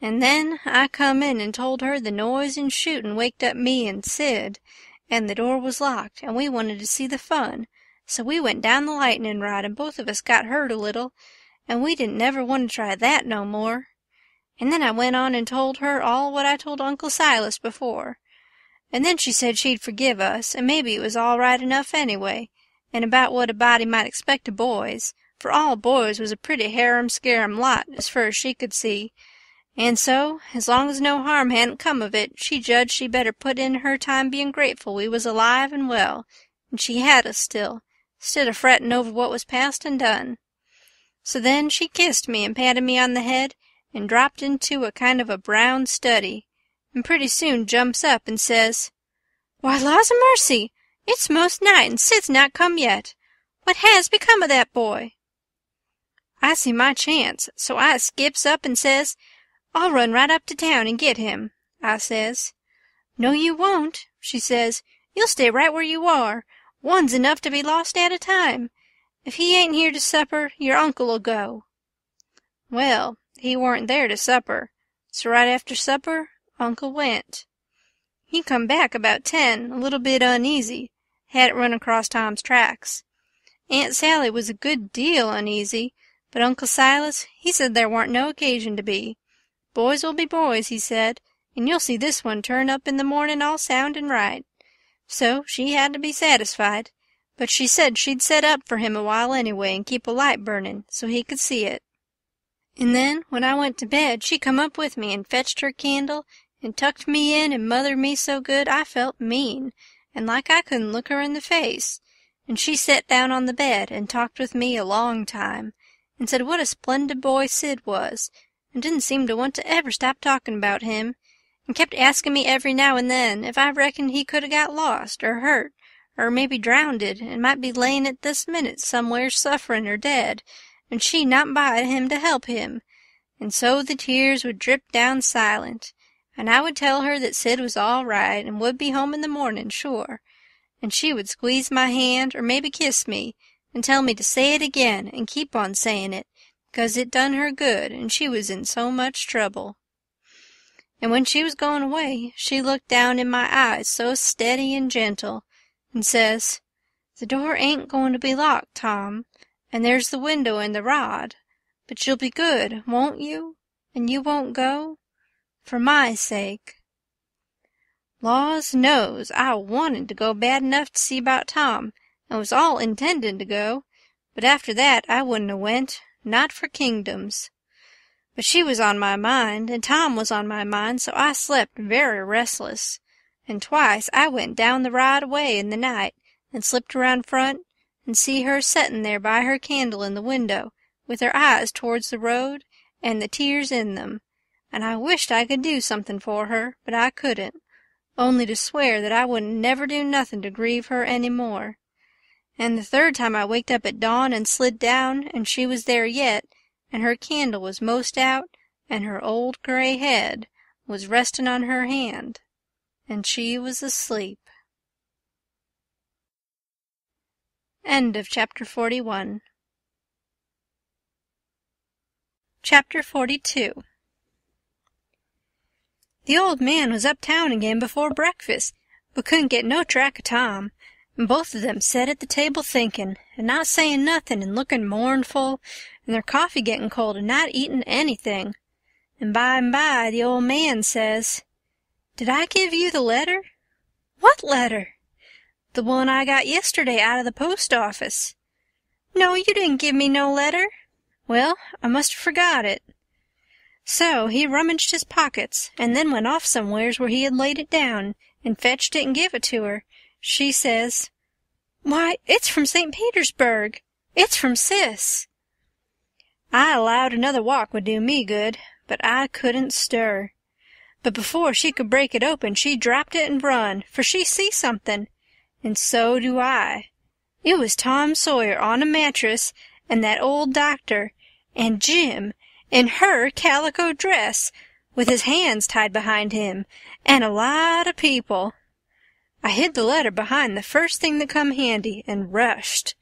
and then I come in and told her the noise and shooting waked up me and Sid, and the door was locked, and we wanted to see the fun, so we went down the lightning rod, and both of us got hurt a little, and we didn't never want to try that no more. And then I went on and told her all what I told Uncle Silas before. And then she said she'd forgive us, and maybe it was all right enough anyway, and about what a body might expect of boys, for all boys was a pretty harum-scarum lot as fur as she could see. And so, as long as no harm hadn't come of it, she judged she better put in her time being grateful we was alive and well, and she had us still, 'stead of fretting over what was past and done. So then she kissed me and patted me on the head, and dropped into a kind of a brown study, and pretty soon jumps up and says, Why, laws a mercy, it's most night, and Sid's not come yet. What has become of that boy? I see my chance, so I skips up and says, I'll run right up to town and get him, I says. No, you won't, she says. You'll stay right where you are. One's enough to be lost at a time. If he ain't here to supper, your uncle'll go. Well, he warn't there to supper, so right after supper, Uncle went. He come back about 10, a little bit uneasy. Hadn't run across Tom's tracks. Aunt Sally was a good deal uneasy, but Uncle Silas, he said there warn't no occasion to be. Boys will be boys, he said, and you'll see this one turn up in the morning all sound and right. So she had to be satisfied, but she said she'd set up for him a while anyway and keep a light burning so he could see it. And then, when I went to bed, she come up with me and fetched her candle and tucked me in and mothered me so good I felt mean, and like I couldn't look her in the face. And she set down on the bed and talked with me a long time, and said what a splendid boy Sid was, and didn't seem to want to ever stop talking about him, and kept asking me every now and then if I reckoned he could 'a' got lost or hurt, or maybe drownded, and might be layin' at this minute somewhere sufferin' or dead, and she not by him to help him. And so the tears would drip down silent, and I would tell her that Sid was all right and would be home in the morning, sure. And she would squeeze my hand or maybe kiss me and tell me to say it again and keep on saying it, 'cause it done her good and she was in so much trouble. And when she was going away, she looked down in my eyes so steady and gentle, and says, "The door ain't going to be locked, Tom, and there's the window and the rod, but you'll be good, won't you? And you won't go? For my sake." Laws knows, I wanted to go bad enough to see about Tom, and was all intendin' to go, but after that I wouldn't 'a' went, not for kingdoms. But she was on my mind, and Tom was on my mind, so I slept very restless, and twice I went down the right way in the night, and slipped around front, and see her settin' there by her candle in the window, with her eyes towards the road, and the tears in them, and I wished I could do something for her, but I couldn't, only to swear that I wouldn't never do nothing to grieve her any more. And the third time I waked up at dawn and slid down, and she was there yet, and her candle was most out, and her old gray head was restin' on her hand, and she was asleep. End of Chapter 41. Chapter 42. The old man was uptown again before breakfast, but couldn't get no track of Tom, and both of them set at the table thinkin', and not sayin' nothin' and lookin' mournful, and their coffee gettin' cold and not eatin' anything. And by the old man says, "Did I give you the letter?" "What letter?" "The one I got yesterday out of the post office." "No, you didn't give me no letter." "Well, I must have forgot it." So he rummaged his pockets, and then went off somewheres where he had laid it down, and fetched it and give it to her. She says, "Why, it's from St. Petersburg. It's from Sis." I allowed another walk would do me good, but I couldn't stir. But before she could break it open, she dropped it and run, for she see something. And so do I. It was Tom Sawyer on a mattress, and that old doctor, and Jim, in her calico dress, with his hands tied behind him, and a lot of people. I hid the letter behind the first thing that come handy, and rushed.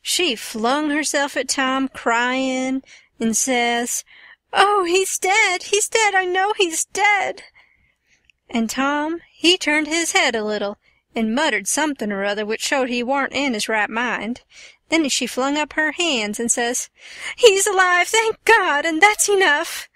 She flung herself at Tom, cryin', and says, "Oh, he's dead, I know he's dead." And Tom, he turned his head a little, and muttered something or other which showed he warn't in his right mind. Then she flung up her hands and says, "He's alive, thank God, and that's enough."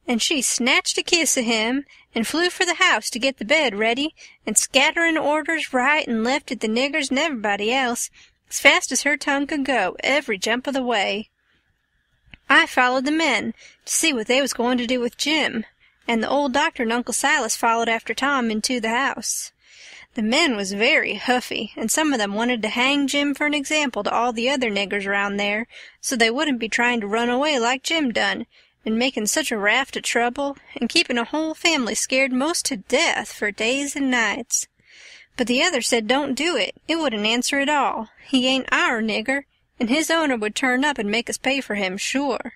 And she snatched a kiss of him, and flew for the house to get the bed ready, and scatterin' orders right and left at the niggers and everybody else, as fast as her tongue could go, every jump of the way. I followed the men to see what they was going to do with Jim, and the old doctor and Uncle Silas followed after Tom into the house. The men was very huffy, and some of them wanted to hang Jim for an example to all the other niggers round there, so they wouldn't be trying to run away like Jim done, and making such a raft of trouble, and keeping a whole family scared most to death for days and nights. But the others said don't do it. It wouldn't answer at all. He ain't our nigger, and his owner would turn up and make us pay for him, sure.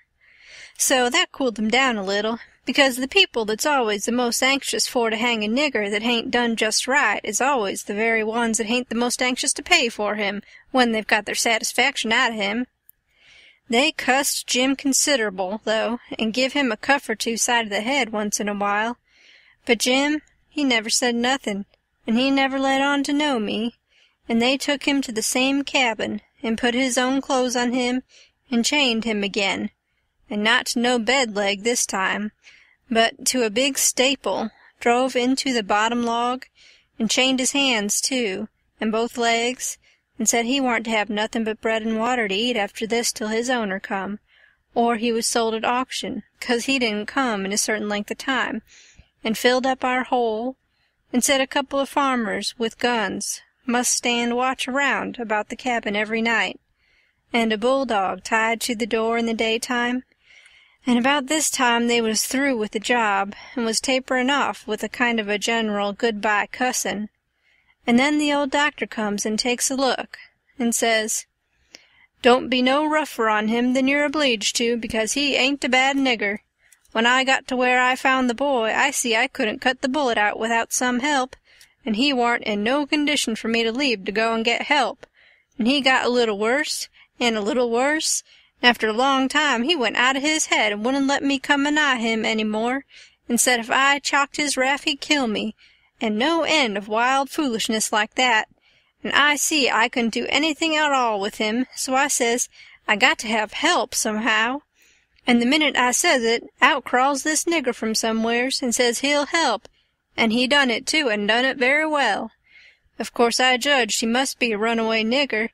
So that cooled them down a little, because the people that's always the most anxious for to hang a nigger that hain't done just right is always the very ones that hain't the most anxious to pay for him when they've got their satisfaction out of him. They cussed Jim considerable, though, and give him a cuff or two side of the head once in a while. But Jim, he never said nothin', and he never let on to know me, and they took him to the same cabin, and put his own clothes on him, and chained him again, and not to no bed leg this time, but to a big staple, drove into the bottom log, and chained his hands, too, and both legs, and said he warn't to have nothin' but bread and water to eat after this till his owner come, or he was sold at auction, 'cause he didn't come in a certain length of time, and filled up our hole, and said a couple of farmers with guns must stand watch around about the cabin every night, and a bulldog tied to the door in the daytime, and about this time they was through with the job, and was taperin' off with a kind of a general good-bye cussin', and then the old doctor comes and takes a look, and says, "Don't be no rougher on him than you're obleeged to, because he ain't a bad nigger. When I got to where I found the boy, I see I couldn't cut the bullet out without some help, and he warn't in no condition for me to leave to go and get help, and he got a little worse, and a little worse, and after a long time he went out of his head and wouldn't let me come anigh him any more, and said if I chalked his raft he'd kill me, and no end of wild foolishness like that, and I see I couldn't do anything at all with him, so I says I got to have help somehow, and the minute I says it, out crawls this nigger from somewheres and says he'll help, and he done it too, and done it very well. Of course I judged he must be a runaway nigger,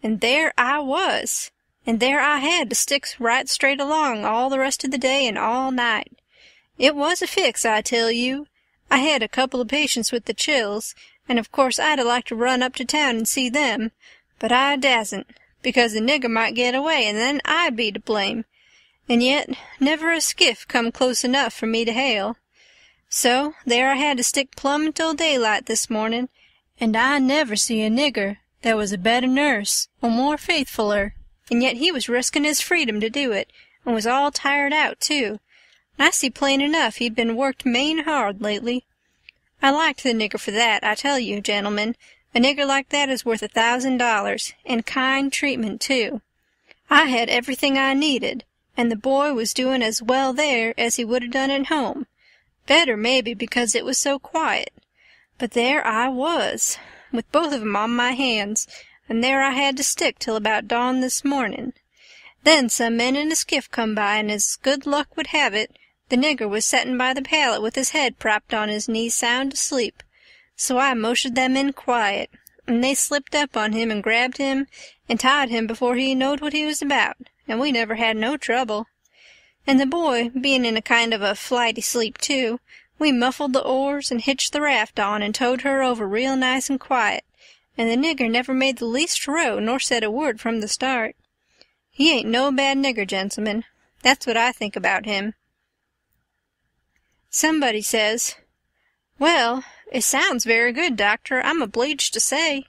and there I was, and there I had to stick right straight along all the rest of the day and all night. It was a fix, I tell you. I had a couple of patients with the chills, and of course I'd like to run up to town and see them, but I dasn't, because the nigger might get away, and then I'd be to blame, and yet never a skiff come close enough for me to hail. So there I had to stick plumb till daylight this morning, and I never see a nigger that was a better nurse or more faithfuler, and yet he was risking his freedom to do it, and was all tired out, too. I see plain enough he'd been worked main hard lately. I liked the nigger for that, I tell you, gentlemen. A nigger like that is worth $1,000, and kind treatment, too. I had everything I needed, and the boy was doing as well there as he would have done at home. Better, maybe, because it was so quiet. But there I was, with both of 'em on my hands, and there I had to stick till about dawn this morning. Then some men in a skiff come by, and as good luck would have it, the nigger was settin' by the pallet with his head propped on his knees sound asleep. So I motioned them in quiet, and they slipped up on him and grabbed him and tied him before he knowed what he was about, and we never had no trouble. And the boy, being in a kind of a flighty sleep, too, we muffled the oars and hitched the raft on and towed her over real nice and quiet, and the nigger never made the least row nor said a word from the start. He ain't no bad nigger, gentlemen. That's what I think about him. Somebody says, "Well, it sounds very good, doctor, I'm obleeged to say."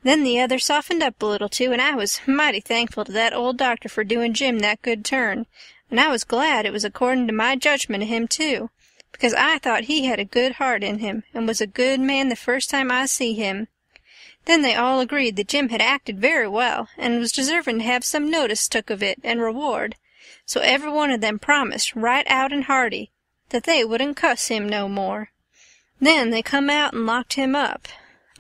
Then the other softened up a little, too, and I was mighty thankful to that old doctor for doing Jim that good turn, and I was glad it was according to my judgment of him, too, because I thought he had a good heart in him, and was a good man the first time I see him. Then they all agreed that Jim had acted very well, and was deserving to have some notice took of it and reward, so every one of them promised right out and hearty that they wouldn't cuss him no more. Then they come out and locked him up.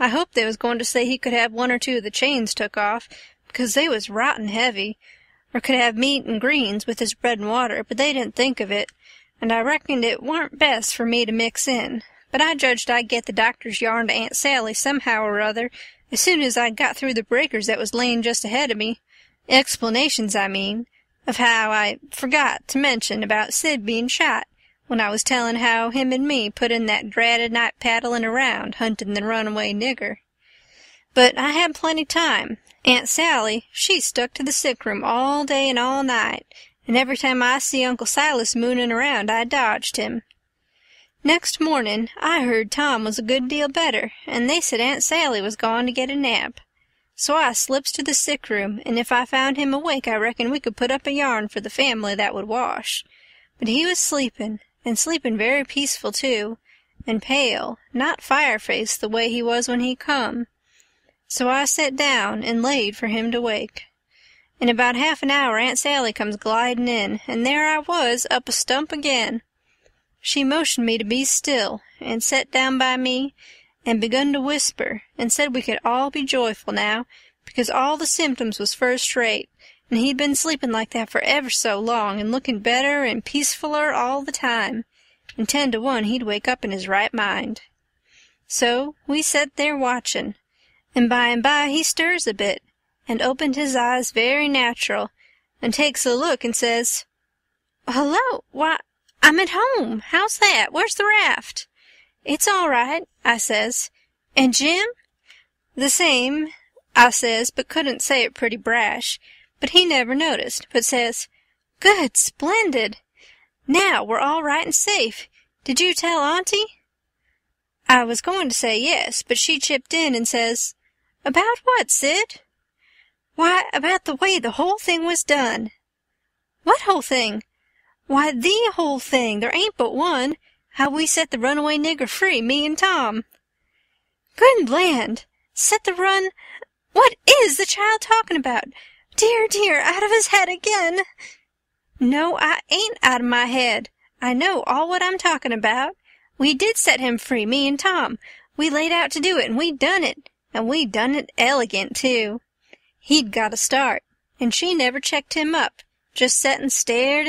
I hoped they was going to say he could have one or two of the chains took off, because they was rotten heavy, or could have meat and greens with his bread and water, but they didn't think of it, and I reckoned it warn't best for me to mix in, but I judged I'd get the doctor's yarn to Aunt Sally somehow or other as soon as I'd got through the breakers that was layin' just ahead of me. Explanations, I mean, of how I forgot to mention about Sid being shot, when I was tellin' how him and me put in that dratted night paddlin' around huntin' the runaway nigger. But I had plenty time. Aunt Sally, she stuck to the sick room all day and all night, and every time I see Uncle Silas moonin' around I dodged him. Next mornin' I heard Tom was a good deal better, and they said Aunt Sally was gone to get a nap. So I slips to the sick room, and if I found him awake I reckon we could put up a yarn for the family that would wash. But he was sleepin', and sleepin' very peaceful, too, and pale, not fire-faced the way he was when he come. So I set down and laid for him to wake. In about half an hour Aunt Sally comes glidin' in, and there I was, up a stump again. she motioned me to be still, and set down by me, and begun to whisper, and said we could all be joyful now, because all the symptoms was first-rate, and he'd been sleeping like that for ever so long, and looking better and peacefuller all the time, and 10 to 1 he'd wake up in his right mind. So we set there watchin', and by he stirs a bit, and opened his eyes very natural, and takes a look and says, "Hello, why, I'm at home. How's that? Where's the raft?" "It's all right," I says. "And Jim?" "The same," I says, but couldn't say it pretty brash, but he never noticed, but says, "Good, splendid. Now we're all right and safe. Did you tell Auntie?" I was going to say yes, but she chipped in and says, "About what, Sid?" "Why, about the way the whole thing was done." "What whole thing?" "Why, the whole thing. There ain't but one. How we set the runaway nigger free, me and Tom." "Good land! Set the run— What is the child talking about? Dear, dear, out of his head again." "No, I ain't out of my head. I know all what I'm talking about. We did set him free, me and Tom. We laid out to do it, and we done it. And we done it elegant, too. He'd got a start, and she never checked him up, just set and stared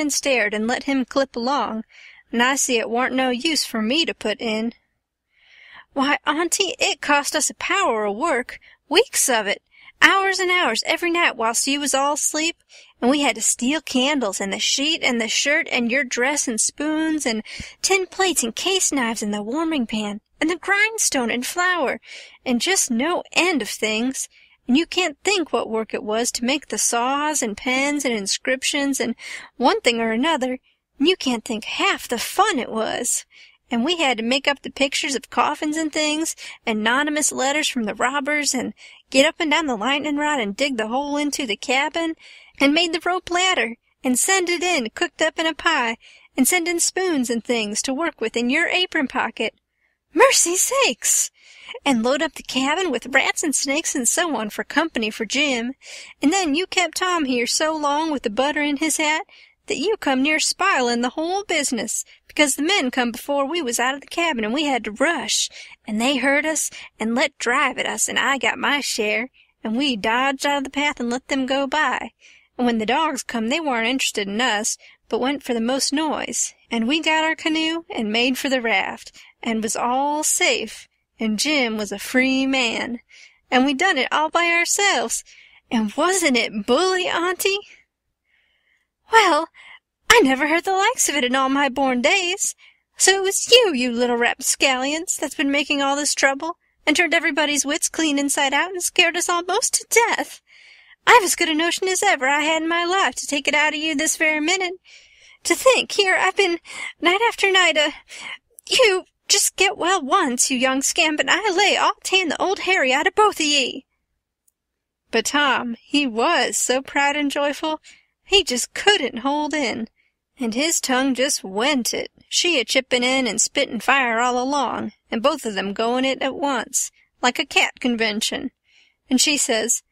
and let him clip along, and I see it warn't no use for me to put in. Why, Auntie, it cost us a power o' work, weeks of it, hours and hours every night whilst you was all asleep, and we had to steal candles and the sheet and the shirt and your dress and spoons and tin plates and case knives and the warming pan and the grindstone and flour and just no end of things, and you can't think what work it was to make the saws and pens and inscriptions and one thing or another, and you can't think half the fun it was. And we had to make up the pictures of coffins and things, and anonymous letters from the robbers, and get up and down the lightning rod and dig the hole into the cabin, and made the rope ladder, and send it in cooked up in a pie, and send in spoons and things to work with in your apron pocket. Mercy sakes! And load up the cabin with rats and snakes and so on for company for Jim. And then you kept Tom here so long with the butter in his hat that you come near spilin' the whole business, because the men come before we was out of the cabin and we had to rush, and they heard us and let drive at us, and I got my share, and we dodged out of the path and let them go by. And when the dogs come they warn't interested in us, but went for the most noise, and we got our canoe and made for the raft, and was all safe, and Jim was a free man, and we done it all by ourselves, and wasn't it bully, Auntie? Well, I never heard the likes of it in all my born days. So it was you little rapscallions, that's been making all this trouble, and turned everybody's wits clean inside out, and scared us all most to death. I've as good a notion as ever I had in my life to take it out of you this very minute. To think, here I've been, night after night, you just get well once, you young scamp, and I lay all tan the old Harry out of both of ye. But Tom, he was so proud and joyful, he just couldn't hold in, and his tongue just went it, she a-chipping in and spitting fire all along, and both of them going it at once, like a cat convention. And she says,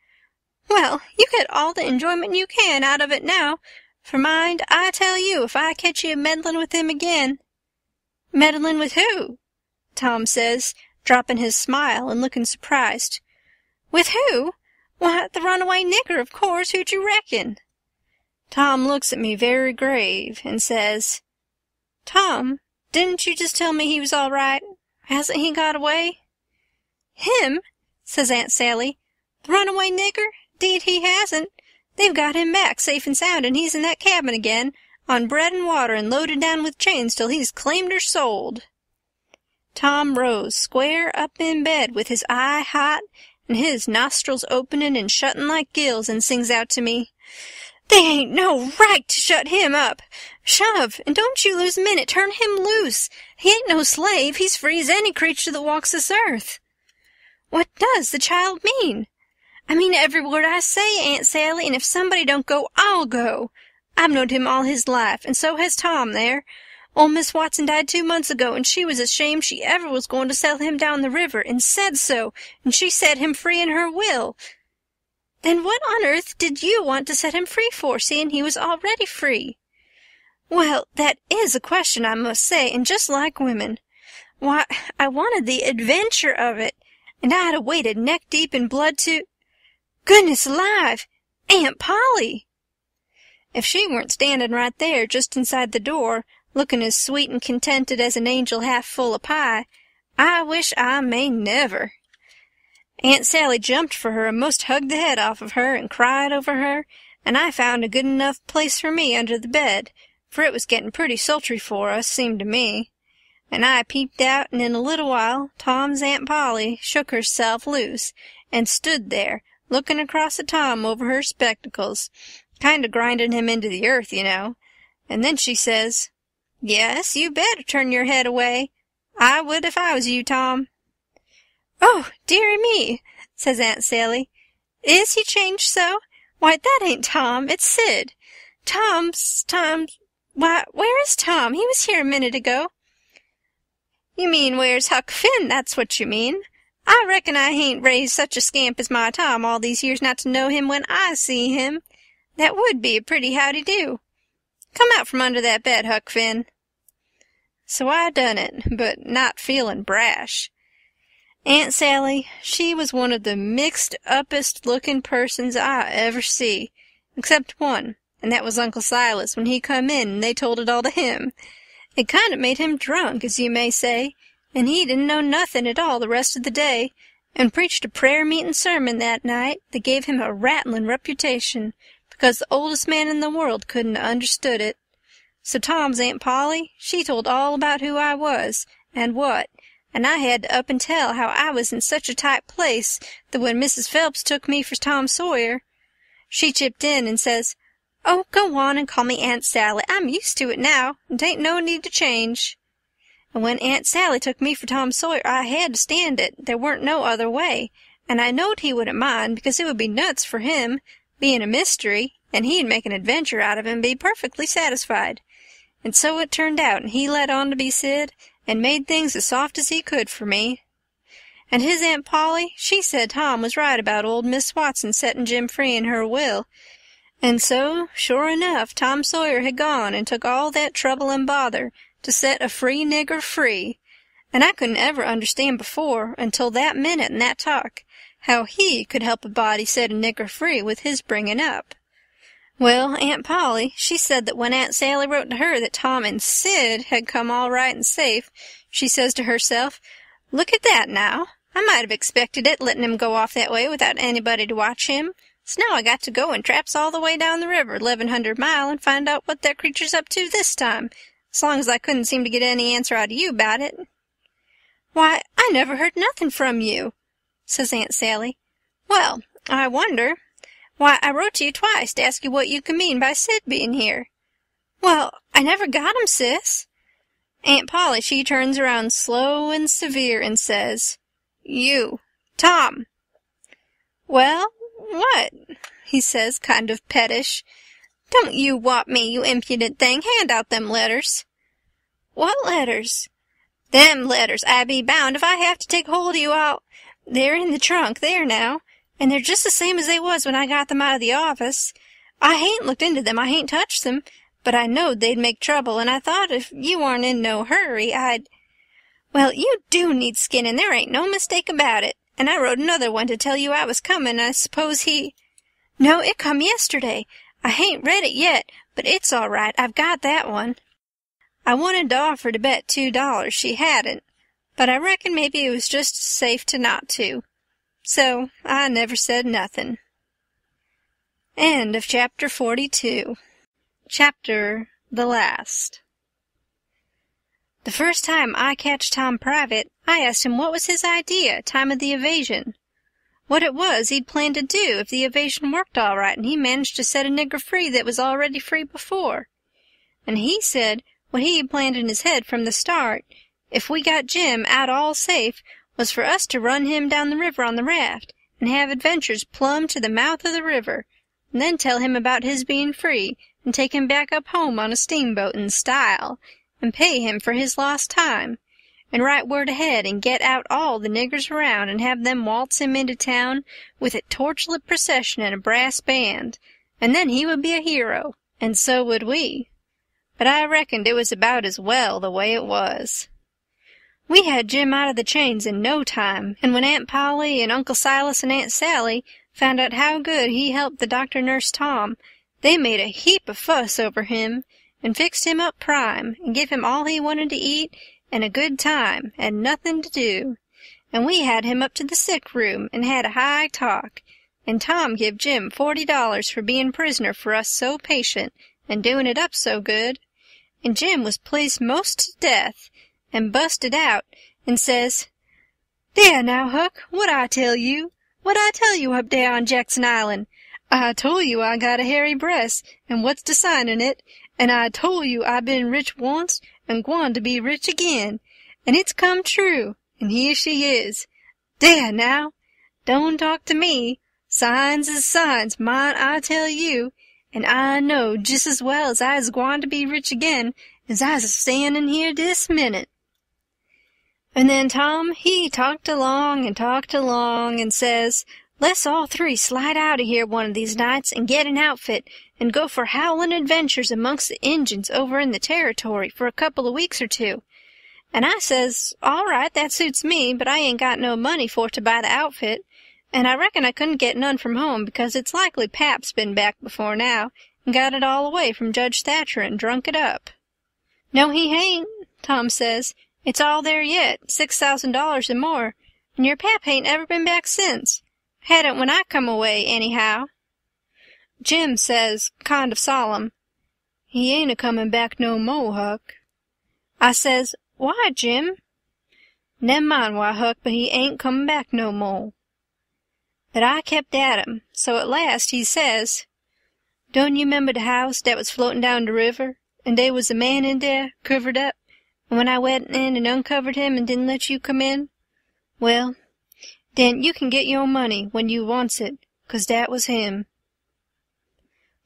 "Well, you get all the enjoyment you can out of it now, for mind, I tell you, if I catch you meddling with him again—" "Meddling with who?" Tom says, dropping his smile and looking surprised. "With who? Why, the runaway nigger, of course. Who'd you reckon?" Tom looks at me very grave and says, "Tom, didn't you just tell me he was all right? Hasn't he got away?" "Him?" says Aunt Sally. "The runaway nigger? 'Deed he hasn't. They've got him back safe and sound, and he's in that cabin again, on bread and water and loaded down with chains till he's claimed or sold." Tom rose square up in bed with his eye hot and his nostrils opening and shutting like gills, and sings out to me, "They ain't no right to shut him up. Shove, and don't you lose a minute. Turn him loose. He ain't no slave. He's free as any creature that walks this earth." "What does the child mean?" "I mean every word I say, Aunt Sally, and if somebody don't go, I'll go. I've knowed him all his life, and so has Tom there. Old Miss Watson died 2 months ago, and she was ashamed she ever was going to sell him down the river, and said so, and she set him free in her will." "Then what on earth did you want to set him free for, seeing he was already free?" Well, that is a question, I must say, and just like women. Why, I wanted the adventure of it, and I'd have waded neck-deep in blood to— Goodness alive! Aunt Polly! If she weren't standing right there, just inside the door, looking as sweet and contented as an angel half full of pie, I wish I may never. Aunt Sally jumped for her and most hugged the head off of her and cried over her, and I found a good enough place for me under the bed, for it was getting pretty sultry for us, seemed to me. And I peeped out, and in a little while Tom's Aunt Polly shook herself loose and stood there, looking across at Tom over her spectacles, kind of grinding him into the earth, you know. And then she says, "Yes, you better turn your head away. I would if I was you, Tom." "Oh, dearie me," says Aunt Sally. "Is he changed so? Why, that ain't Tom, it's Sid. Tom's— Why, where is Tom? He was here a minute ago." "You mean where's Huck Finn, that's what you mean. I reckon I hain't raised such a scamp as my Tom all these years not to know him when I see him. That would be a pretty howdy-do. Come out from under that bed, Huck Finn." So I done it, but not feeling brash. Aunt Sally, she was one of the mixed-uppest-looking persons I ever see, except one, and that was Uncle Silas when he come in and they told it all to him. It kind of made him drunk, as you may say, and he didn't know nothing at all the rest of the day, and preached a prayer-meeting sermon that night that gave him a rattling reputation, because the oldest man in the world couldn't have understood it. So Tom's Aunt Polly, she told all about who I was, and what, and I had to up and tell how I was in such a tight place that when Mrs. Phelps took me for Tom Sawyer, she chipped in and says, "Oh, go on and call me Aunt Sally. I'm used to it now, and 'tain't no need to change." And when Aunt Sally took me for Tom Sawyer, I had to stand it. There weren't no other way, and I knowed he wouldn't mind, because it would be nuts for him, being a mystery, and he'd make an adventure out of it and be perfectly satisfied. And so it turned out, and he let on to be Sid, and made things as soft as he could for me. And his Aunt Polly, she said Tom was right about old Miss Watson setting Jim free in her will. And so, sure enough, Tom Sawyer had gone and took all that trouble and bother to set a free nigger free, and I couldn't ever understand before, until that minute and that talk, how he could help a body set a nigger free with his bringing up. Well, Aunt Polly, she said that when Aunt Sally wrote to her that Tom and Sid had come all right and safe, she says to herself, "Look at that now. I might have expected it, letting him go off that way without anybody to watch him. So now I got to go and traps all the way down the river, 1100 mile, and find out what that creature's up to this time, as long as I couldn't seem to get any answer out of you about it." "Why, I never heard nothing from you," says Aunt Sally. "Well, I wonder. Why, I wrote to you twice to ask you what you could mean by Sid being here." "Well, I never got him, sis." Aunt Polly, she turns around slow and severe and says, "You, Tom." "Well, what?" he says, kind of pettish. "Don't you whop me, you impudent thing. Hand out them letters." "What letters?" "Them letters. I be bound if I have to take hold of you, They're in the trunk, there now, and they're just the same as they was when I got them out of the office. I hain't looked into them, I hain't touched them, but I knowed they'd make trouble, and I thought if you warn't in no hurry, Well, you do need skinning, there ain't no mistake about it, and I wrote another one to tell you I was coming, and I suppose No, it come yesterday. I hain't read it yet, but it's all right, I've got that one. I wanted to offer to bet $2 she hadn't, but I reckon maybe it was just as safe to not to. So I never said nothing. End of chapter 42. Chapter the last. The first time I catched Tom private, I asked him what was his idea, time of the evasion. What it was he'd planned to do if the evasion worked all right and he managed to set a nigger free that was already free before. And he said what he had planned in his head from the start, if we got Jim out all safe, was for us to run him down the river on the raft and have adventures plumb to the mouth of the river, and then tell him about his being free and take him back up home on a steamboat in style, and pay him for his lost time, and write word ahead and get out all the niggers around and have them waltz him into town with a torchlit procession and a brass band, and then he would be a hero, and so would we. but I reckoned it was about as well the way it was. We had Jim out of the chains in no time, and when Aunt Polly and Uncle Silas and Aunt Sally found out how good he helped the doctor-nurse Tom, they made a heap of fuss over him, and fixed him up prime, and give him all he wanted to eat, and a good time, and nothing to do. And we had him up to the sick room, and had a high talk, and Tom give Jim $40 for being prisoner for us so patient, and doing it up so good. And Jim was pleased most to death, and busted out, and says, "There now, Huck, what'd I tell you? What'd I tell you up there on Jackson Island? I told you I got a hairy breast, and what's the sign in it, and I told you I been rich once, and gwine to be rich again, and it's come true, and here she is. There now! Don't talk to me. Signs is signs, mind I tell you, and I know just as well as I's gwine to be rich again as I's a-standin' here dis minute." And then Tom, he talked along, and says, "Let's all three slide out of here one of these nights and get an outfit and go for howlin' adventures amongst the Injuns over in the Territory for a couple of weeks or two." And I says, "All right, that suits me, but I ain't got no money for to buy the outfit, and I reckon I couldn't get none from home because it's likely Pap's been back before now and got it all away from Judge Thatcher and drunk it up." "No, he hain't," Tom says. "It's all there yet, $6,000 and more, and your Pap hain't ever been back since. Hadn't when I come away, anyhow." Jim says, kind of solemn, "He ain't a-comin' back no mo', Huck." I says, "Why, Jim?" "Never mind why, Huck, but he ain't comin' back no mo'." But I kept at him, so at last he says, "Don't you 'member the house dat was floatin' down the river, and dey was a man in there, covered up, and when I went in and uncovered him and didn't let you come in? Well, den you can get your money when you wants it, 'cause dat was him."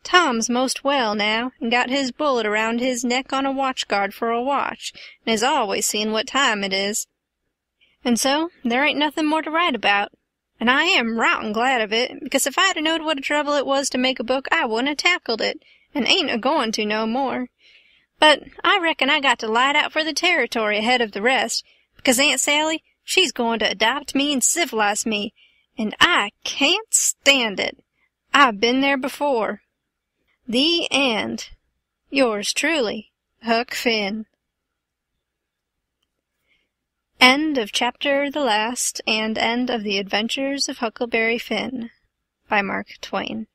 Tom's most well now, and got his bullet around his neck on a watch-guard for a watch, and is always seeing what time it is. And so there ain't nothing more to write about, and I am rotten glad of it, because if I'd knowed what a trouble it was to make a book I wouldn't have tackled it, and ain't a-going to no more. But I reckon I got to light out for the Territory ahead of the rest, because Aunt Sally, she's going to adopt me and civilize me, and I can't stand it. I've been there before. The end. Yours truly, Huck Finn. End of chapter the last, and end of the Adventures of Huckleberry Finn, by Mark Twain.